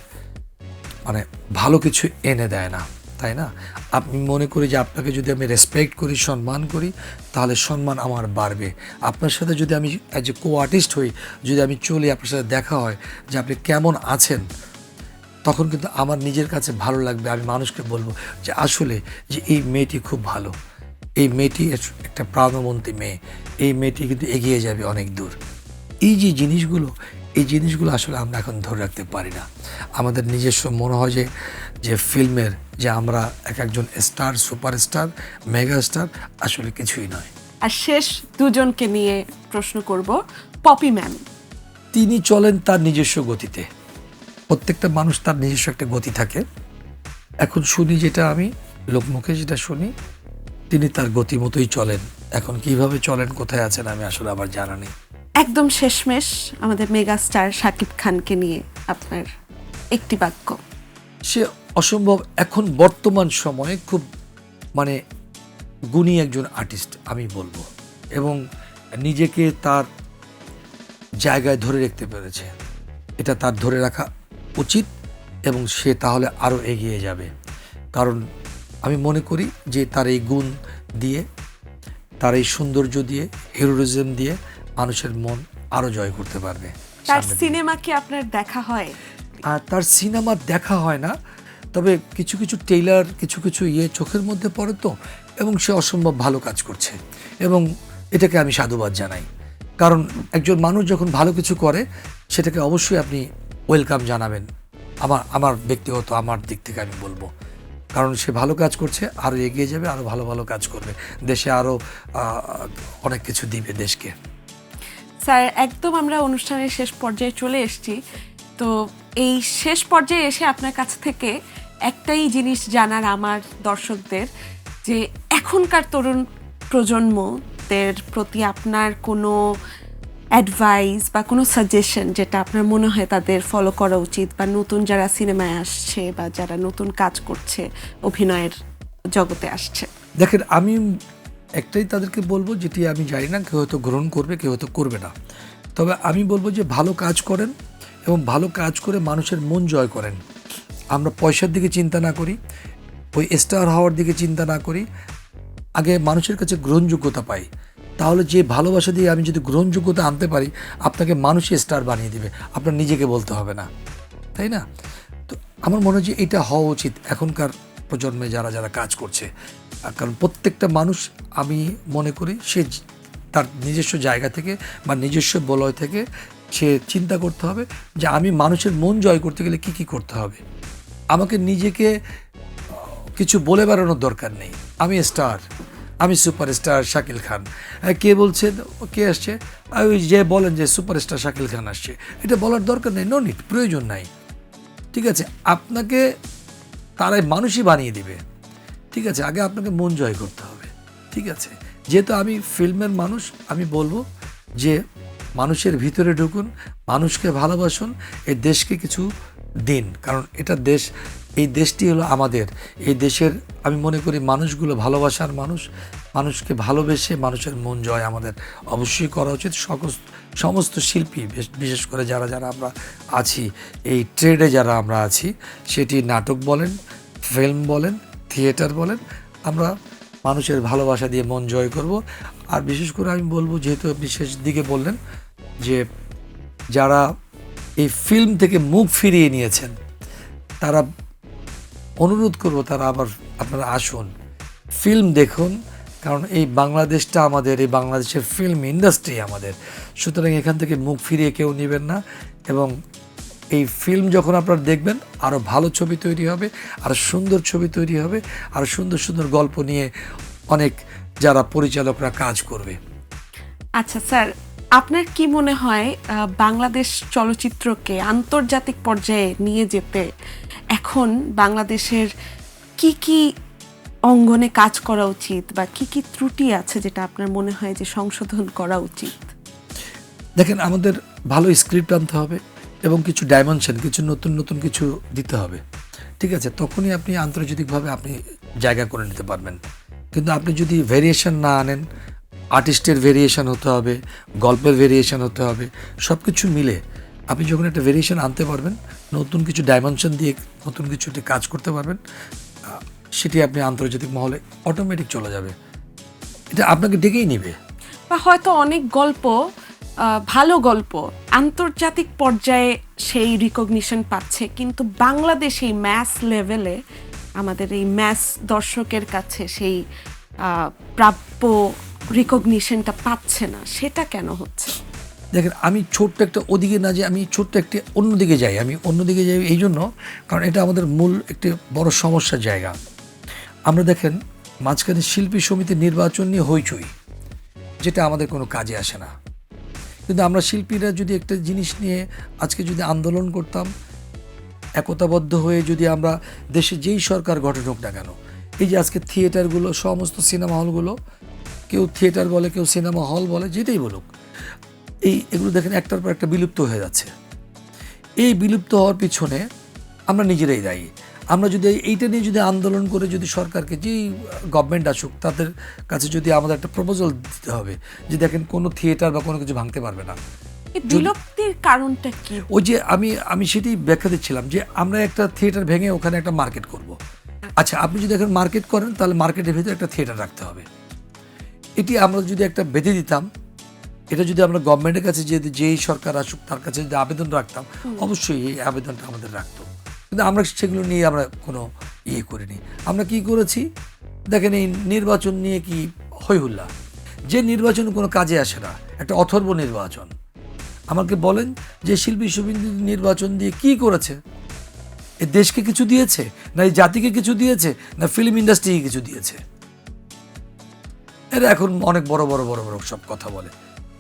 মানে ভালো কিছু এনে দেয় না, তাই না? আমি মনে করি যে আপনাকে যদি আমি রেসপেক্ট করি, সম্মান করি, তাহলে সম্মান আমার বাড়বে। আপনার সাথে যদি আমি অ্যাজ এ কো আর্টিস্ট হই, যদি আমি চলি, আপনার সাথে দেখা হয় যে আপনি কেমন আছেন, তখন কিন্তু আমার নিজের কাছে ভালো লাগবে। আমি মানুষকে বলবো যে আসলে যে এই মেয়েটি খুব ভালো, এই মেয়েটি একটা প্রাণবন্তী মেয়ে, এই মেয়েটি কিন্তু এগিয়ে যাবে অনেক দূর। এই যে জিনিসগুলো, এই জিনিসগুলো আসলে আমরা এখন ধরে রাখতে পারি না। আমাদের নিজস্ব মনে হয় যে ফিল্মের যে আমরা একজন স্টার, সুপারস্টার, মেগা স্টার, আসলে কিছুই নয়। আর শেষ দুজনকে নিয়ে প্রশ্ন করব। পপি ম্যাম, তিনি চলেন তার নিজস্ব গতিতে। প্রত্যেকটা মানুষ তার নিজস্ব একটা গতি থাকে। এখন শুনি যেটা আমি লোকমুখে যেটা শুনি, তিনি তার গতি মতোই চলেন। এখন কিভাবে চলেন, কোথায় আছেন, আমি আসলে আমার জানা নেই। একদম শেষমেশ আমাদের মেগা স্টার শাকিব খানকে নিয়ে আপনার একটি বাক্য। সে অসম্ভব এখন বর্তমান সময়ে খুব মানে গুণী একজন আর্টিস্ট আমি বলবো, এবং নিজেকে তার জায়গায় ধরে রাখতে পেরেছে। এটা তার ধরে রাখা উচিত, এবং সে তাহলে আরও এগিয়ে যাবে। কারণ আমি মনে করি যে তার এই গুণ দিয়ে, তার এই সৌন্দর্য দিয়ে, হিরোরিজম দিয়ে মানুষের মন আরও জয় করতে পারবে। তার সিনেমা কি আপনার দেখা হয়? আর তার সিনেমা দেখা হয় না, তবে কিছু কিছু ট্রেইলার, কিছু কিছু চোখের মধ্যে পড়ে তো, এবং সে অসম্ভব ভালো কাজ করছে, এবং এটাকে আমি সাধুবাদ জানাই। কারণ একজন মানুষ যখন ভালো কিছু করে, সেটাকে অবশ্যই আপনি ওয়েলকাম জানাবেন। আমার ব্যক্তিগত আমার দিক থেকে আমি বলবো, কারণ সে ভালো কাজ করছে, আরও এগিয়ে যাবে, আরও ভালো ভালো কাজ করবে, দেশে আরও অনেক কিছু দিবে দেশকে। স্যার, একদম আমরা অনুষ্ঠানের শেষ পর্যায়ে চলে এসেছি। তো এই শেষ পর্যায়ে এসে আপনার কাছ থেকে একটাই জিনিস জানার আমার দর্শকদের, যে এখনকার তরুণ প্রজন্মদের প্রতি আপনার কোনো অ্যাডভাইস বা কোনো সাজেশন যেটা আপনার মনে হয় তাদের ফলো করা উচিত, বা নতুন যারা সিনেমায় আসছে বা যারা নতুন কাজ করছে, অভিনয়ের জগতে আসছে। দেখেন, আমি একটাই তাদেরকে বলবো, যেটি আমি জানি না, কেউ হয়তো গ্রহণ করবে, কেউ হয়তো করবে না, তবে আমি বলবো যে ভালো কাজ করেন, এবং ভালো কাজ করে মানুষের মন জয় করেন। আমরা পয়সার দিকে চিন্তা না করি, ওই স্টার হওয়ার দিকে চিন্তা না করি, আগে মানুষের কাছে গ্রহণযোগ্যতা পাই। তাহলে যে ভালোবাসা দিয়ে আমি যদি গ্রহণযোগ্যতা আনতে পারি, আপনাকে মানুষই স্টার বানিয়ে দিবে, আপনার নিজেকে বলতে হবে না, তাই না? তো আমার মনে হয় যে এটা হওয়া উচিত এখনকার প্রজন্মে যারা যারা কাজ করছে। কারণ প্রত্যেকটা মানুষ, আমি মনে করি, সে তার নিজস্ব জায়গা থেকে বা নিজস্ব বলয় থেকে সে চিন্তা করতে হবে যে আমি মানুষের মন জয় করতে গেলে কি কি করতে হবে। আমাকে নিজেকে কিছু বলে বেড়ানোর দরকার নেই, আমি স্টার, আমি সুপারস্টার শাকিল খান। কে বলছেন, কে আসছে, ওই যে বলেন যে সুপারস্টার শাকিল খান আসছে, এটা বলার দরকার নেই, নো নিড, প্রয়োজন নাই। ঠিক আছে, আপনাকে তারাই মানুষই বানিয়ে দিবে। ঠিক আছে, আগে আপনাকে মন জয় করতে হবে। ঠিক আছে, যেহেতু আমি ফিল্মের মানুষ, আমি বলবো যে মানুষের ভিতরে ঢুকুন, মানুষকে ভালোবাসুন, এই দেশকে কিছু দিন। কারণ এটা দেশ, এই দেশটি হলো আমাদের। এই দেশের আমি মনে করি মানুষগুলো ভালোবাসার মানুষ, মানুষকে ভালোবেসে মানুষের মন জয় আমাদের অবশ্যই করা উচিত। সমস্ত শিল্পী, বিশেষ করে যারা যারা আমরা আছি, এই ট্রেডে যারা আমরা আছি, সেটি নাটক বলেন, ফিল্ম বলেন, থিয়েটার বলেন, আমরা মানুষের ভালোবাসা দিয়ে মন জয় করব। আর বিশেষ করে আমি বলবো, যেহেতু আপনি শেষ দিকে বললেন যে যারা এই ফিল্ম থেকে মুখ ফিরিয়ে নিয়েছেন, তারা, অনুরোধ করব, তারা আবার আপনারা আসুন, ফিল্ম দেখুন। কারণ এই বাংলাদেশটা আমাদের, এই বাংলাদেশের ফিল্ম ইন্ডাস্ট্রি আমাদের। সুতরাং এখান থেকে মুখ ফিরিয়ে কেউ নেবেন না, এবং এই ফিল্ম যখন আপনারা দেখবেন, আরও ভালো ছবি তৈরি হবে, আরও সুন্দর ছবি তৈরি হবে, আরও সুন্দর সুন্দর গল্প নিয়ে অনেক যারা পরিচালকরা কাজ করবে। আচ্ছা স্যার, আপনার কি মনে হয় বাংলাদেশ চলচ্চিত্রকে আন্তর্জাতিক পর্যায়ে নিয়ে যেতে এখন বাংলাদেশের কি কি অঙ্গনে কাজ করা উচিত, বা কি কি ত্রুটি আছে যেটা আপনার মনে হয় যে সংশোধন করা উচিত? দেখেন, আমাদের ভালো স্ক্রিপ্ট আনতে হবে, এবং কিছু ডাইমেনশন, কিছু নতুন নতুন কিছু দিতে হবে। ঠিক আছে, তখনই আপনি আন্তর্জাতিকভাবে আপনি জায়গা করে নিতে পারবেন। কিন্তু আপনি যদি ভেরিয়েশন না আনেন, আর্টিস্টের ভেরিয়েশন হতে হবে, গল্পের ভেরিয়েশন হতে হবে, সব কিছু মিলে আপনি যখন একটা ভেরিয়েশন আনতে পারবেন, নতুন কিছু ডাইমেনশন দিয়ে নতুন কিছু কাজ করতে পারবেন, সেটি আপনি আন্তর্জাতিক মহলে অটোমেটিক চলে যাবে, এটা আপনাকে ডেকেই নেবে। বা হয়তো অনেক গল্প, ভালো গল্প আন্তর্জাতিক পর্যায়ে সেই রিকগনিশন পাচ্ছে, কিন্তু বাংলাদেশ এই ম্যাস লেভেলে, আমাদের এই ম্যাস দর্শকের কাছে সেই প্রাপ্য রিকগনিশনটা পাচ্ছে না, সেটা কেন হচ্ছে? দেখেন আমি ছোট্ট একটা ওদিকে না যে আমি ছোট্ট একটি অন্যদিকে যাই, আমি অন্যদিকে যাই এই জন্য কারণ এটা আমাদের মূল একটি বড় সমস্যার জায়গা। আমরা দেখেন মাঝখানে শিল্পী সমিতির নির্বাচন নিয়ে হইচই, যেটা আমাদের কোনো কাজে আসে না। কিন্তু আমরা শিল্পীরা যদি একটা জিনিস নিয়ে আজকে যদি আন্দোলন করতাম, একতাবদ্ধ হয়ে যদি আমরা দেশে যেই সরকার গঠন হোক না কেন, এই যে আজকে থিয়েটারগুলো, সমস্ত সিনেমা হলগুলো, কেউ থিয়েটার বলে, কেউ সিনেমা হল বলে, যেটাই বলুক, এগুলো দেখেন একটার পর একটা বিলুপ্ত হয়ে যাচ্ছে। এই বিলুপ্ত হওয়ার পিছনে আমরা নিজেরাই দায়ী। আমরা যদি এইটা নিয়ে যদি আন্দোলন করে যদি সরকারকে, যেই গভর্নমেন্ট আসুক, তাদের কাছে যদি আমাদের একটা প্রপোজাল দিতে হবে যে দেখেন কোনো থিয়েটার বা কোনো কিছু ভাঙতে পারবে না। এই বিলুপ্তির কারণটা কি? ওই যে আমি সেটাই ব্যাখ্যা দিচ্ছিলাম যে আমরা একটা থিয়েটার ভেঙে ওখানে একটা মার্কেট করব। আচ্ছা, আপনি যদি এখন মার্কেট করেন তাহলে মার্কেটের ভিতরে একটা থিয়েটার রাখতে হবে। এটি আমরা যদি একটা বেঁধে দিতাম, এটা যদি আমরা গভর্নমেন্টের কাছে যেই সরকার আসুক তার কাছে যদি আবেদন রাখতাম, অবশ্যই এই আবেদনটা আমাদের রাখতো। কিন্তু আমরা সেগুলো নিয়ে আমরা কোনো করিনি। আমরা কি করেছি দেখেন, এই নির্বাচন নিয়ে কি হইহুল্লা, যে নির্বাচন কোনো কাজে আসে না, একটা অথর্ব নির্বাচন। আমাকে বলেন যে শিল্পী সমিতি নির্বাচন দিয়ে কি করেছে? এ দেশকে কিছু দিয়েছে, না এই জাতিকে কিছু দিয়েছে, না ফিল্ম ইন্ডাস্ট্রিকে কিছু দিয়েছে? এরা এখন অনেক বড় বড় বড় বড় সব কথা বলে।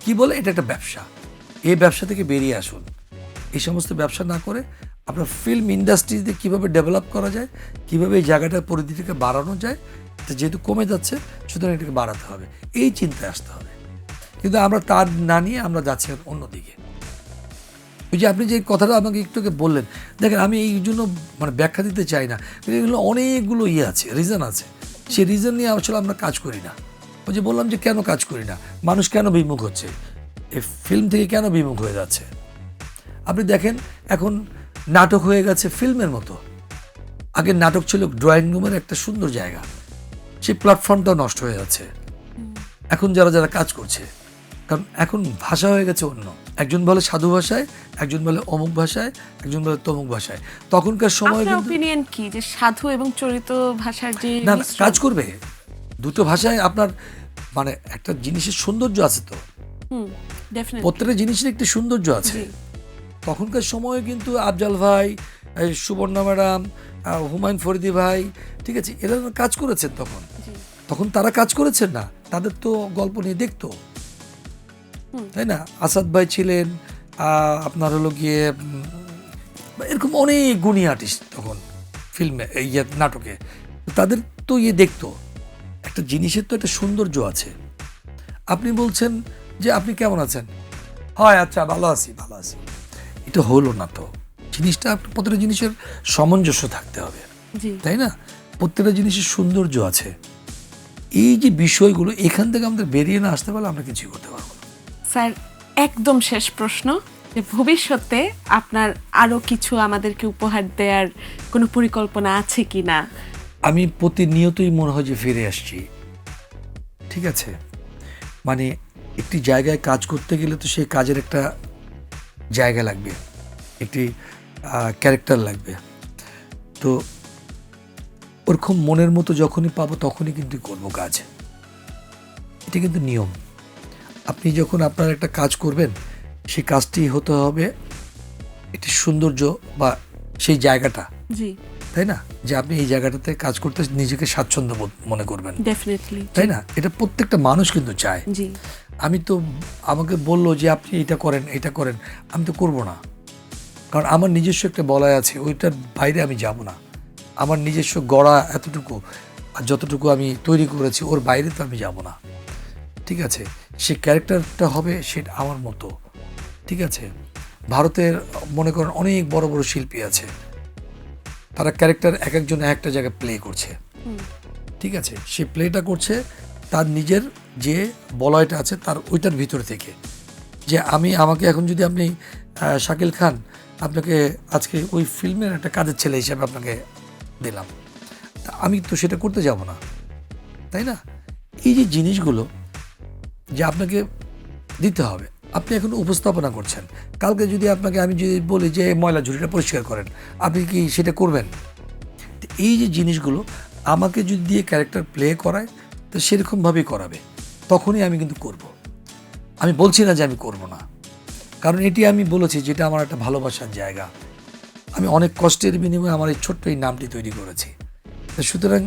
কি বলে? এটা একটা ব্যবসা। এই ব্যবসা থেকে বেরিয়ে আসুন। এই সমস্ত ব্যবসা না করে আপনার ফিল্ম ইন্ডাস্ট্রিতে কীভাবে ডেভেলপ করা যায়, কীভাবে এই জায়গাটার পরিধিটাকে বাড়ানো যায়, যেহেতু কমে যাচ্ছে সুতরাং এটাকে বাড়াতে হবে, এই চিন্তায় আসতে হবে। কিন্তু আমরা তার না নিয়ে আমরা যাচ্ছি অন্যদিকে। ওই যে আপনি যে কথাটা আমাকে একটু আগে বললেন, দেখেন আমি এই জন্য মানে ব্যাখ্যা দিতে চাই না, কিন্তু এগুলো অনেকগুলো আছে, রিজন আছে। সেই রিজন নিয়ে আসলে আমরা কাজ করি না। ওই যে বললাম যে কেন কাজ করি না, মানুষ কেন বিমুখ হচ্ছে, এই ফিল্ম থেকে কেন বিমুখ হয়ে যাচ্ছে। আপনি দেখেন এখন নাটক হয়ে গেছে ফিল্মের মতো। আগে নাটক ছিল ড্রয়িং রুমের একটা সুন্দর জায়গা, সেই প্ল্যাটফর্মটাও নষ্ট হয়ে যাচ্ছে এখন যারা যারা কাজ করছে। কারণ এখন ভাষা হয়ে গেছে অন্য, একজন বলে সাধু ভাষায়, একজন বলে অমুক ভাষায়, একজন বলে তমুক ভাষায়। তখনকার সময় আপনার অপিনিয়ন কি যে সাধু এবং চরিত ভাষার যে না কাজ করবে দুটো ভাষায়, আপনার মানে একটা জিনিসের সৌন্দর্য আছে তো, প্রত্যেকটা জিনিসের একটি সৌন্দর্য আছে। তখনকার সময়ে কিন্তু আফজাল ভাই, সুবর্ণা ম্যাডাম, হুমায়ুন ফরিদি ভাই, ঠিক আছে, এরা কাজ করেছেন তখন তারা কাজ করেছেন না, তাদের তো গল্প নিয়ে দেখতো, তাই না? আসাদ ভাই ছিলেন, আপনার হলো গিয়ে এরকম অনেক গুণী আর্টিস্ট তখন ফিল্মে, নাটকে, তাদের তো দেখতো। একটা জিনিসের তো একটা সৌন্দর্য আছে। আপনি বলছেন যে আপনি কেমন আছেন, হয় আচ্ছা ভালো আছি ভালো আছি, এটা হলো না তো। জিনিসটা প্রত্যেকটা জিনিসের সামঞ্জস্য থাকতে হবে, তাই না? প্রত্যেকটা জিনিসের সৌন্দর্য আছে। এই যে বিষয়গুলো এখান থেকে আমাদের বেরিয়ে না আসতে পারলে আমরা কিছুই করতে পারবো না। স্যার, একদম শেষ প্রশ্ন, যে ভবিষ্যতে আপনার আরো কিছু আমাদেরকে উপহার দেওয়ার কোনো পরিকল্পনা আছে কি না? আমি প্রতিনিয়তই মনে হয় যে ফিরে আসছি, ঠিক আছে? মানে একটি জায়গায় কাজ করতে গেলে তো সেই কাজের একটা জায়গা লাগবে, একটি ক্যারেক্টার লাগবে। তো ওরকম মনের মতো যখনই পাবো তখনই কিন্তু করবো কাজ। এটা কিন্তু নিয়ম। আপনি যখন আপনার একটা কাজ করবেন, সেই কাজটি হতে হবে একটি সৌন্দর্য বা সেই জায়গাটা, তাই না? যে আপনি এই জায়গাটাতে কাজ করতে নিজেকে স্বাচ্ছন্দ্য বোধ মনে করবেন, তাই না? এটা প্রত্যেকটা মানুষ কিন্তু চায়। আমি তো, আমাকে বললো যে আপনি এটা করেন এটা করেন, আমি তো করবো না, কারণ আমার নিজস্ব একটা বলয় আছে, ওইটার বাইরে আমি যাব না। আমার নিজস্ব গড়া এতটুকু আর যতটুকু আমি তৈরি করেছি ওর বাইরে তো আমি যাব না, ঠিক আছে? সে ক্যারেক্টারটা হবে সেটা আমার মতো, ঠিক আছে? ভারতের মনে করেন অনেক বড় বড় শিল্পী আছে, তারা ক্যারেক্টার এক একজন একটা জায়গায় প্লে করছে, ঠিক আছে? সে প্লেটা করছে তার নিজের যে বলয়টা আছে তার ওইটার ভিতর থেকে, যে আমাকে এখন যদি আপনি শাকিল খান, আপনাকে আজকে ওই ফিল্মের একটা কাজের ছেলে হিসাবে আপনাকে দিলাম, তা আমি তো সেটা করতে যাব না, তাই না? এই যে জিনিসগুলো যে আপনাকে দিতে হবে, আপনি এখন উপস্থাপনা করছেন, কালকে যদি আপনাকে আমি যদি বলি যে ময়লা ঝুড়িটা পরিষ্কার করেন, আপনি কি সেটা করবেন? এই যে জিনিসগুলো আমাকে যদি দিয়ে ক্যারেক্টার প্লে করায় তো সেরকমভাবেই করাবে, তখনই আমি কিন্তু করব। আমি বলছি না যে আমি করব না, কারণ এটি আমি বলেছি যেটা আমার একটা ভালোবাসার জায়গা। আমি অনেক কষ্টের বিনিময়ে আমার এই ছোট্ট এই নামটি তৈরি করেছি। তো সুতরাং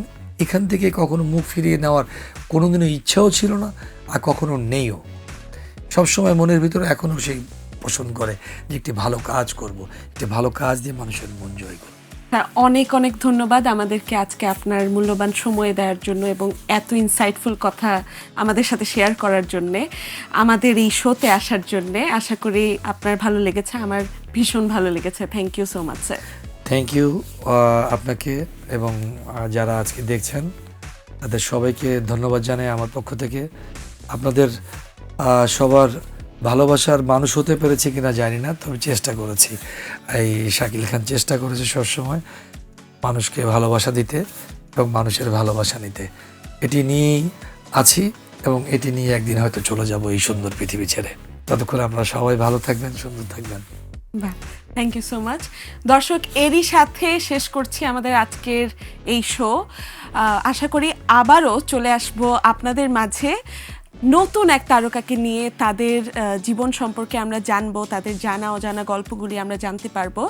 এখান থেকে কখনো মুখ ফিরিয়ে নেওয়ার কোনোদিনও ইচ্ছাও ছিল না, আর কখনো নেইও। সবসময় মনের ভিতরে এখনও সেই পোষণ করে যে একটি ভালো কাজ করব, একটি ভালো কাজ দিয়ে মানুষের মন জয় করব। স্যার, অনেক অনেক ধন্যবাদ আমাদেরকে আজকে আপনার মূল্যবান সময় দেওয়ার জন্য এবং এত ইনসাইটফুল কথা আমাদের সাথে শেয়ার করার জন্যে, আমাদের এই শোতে আসার জন্যে। আশা করি আপনার ভালো লেগেছে, আমার ভীষণ ভালো লেগেছে। Thank you so much sir. Thank you আপনাকে, এবং যারা আজকে দেখছেন তাদের সবাইকে ধন্যবাদ জানাই আমার পক্ষ থেকে। আপনাদের সবার ভালোবাসার মানুষ হতে পেরেছি কিনা জানি না, তবে চেষ্টা করেছি। এই শাকিল খান চেষ্টা করেছে সবসময় মানুষকে ভালোবাসা দিতে এবং মানুষের ভালোবাসা নিতে। এটি নিয়েই আছি এবং এটি নিয়ে একদিন হয়তো চলে যাব এই সুন্দর পৃথিবী ছেড়ে। ততক্ষণ আপনারা সবাই ভালো থাকবেন, সুন্দর থাকবেন। বাহ, থ্যাংক ইউ সো মাচ। দর্শক, এরই সাথে শেষ করছি আমাদের আজকের এই শো। আশা করি আবারও চলে আসব আপনাদের মাঝে নতুন এক তারকাকে নিয়ে। তাদের জীবন সম্পর্কে আমরা জানবো, তাদের জানা অজানা গল্পগুলি আমরা জানতে পারবো।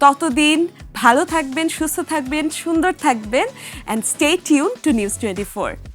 ততদিন ভালো থাকবেন, সুস্থ থাকবেন, সুন্দর থাকবেন, and stay tune to news 24।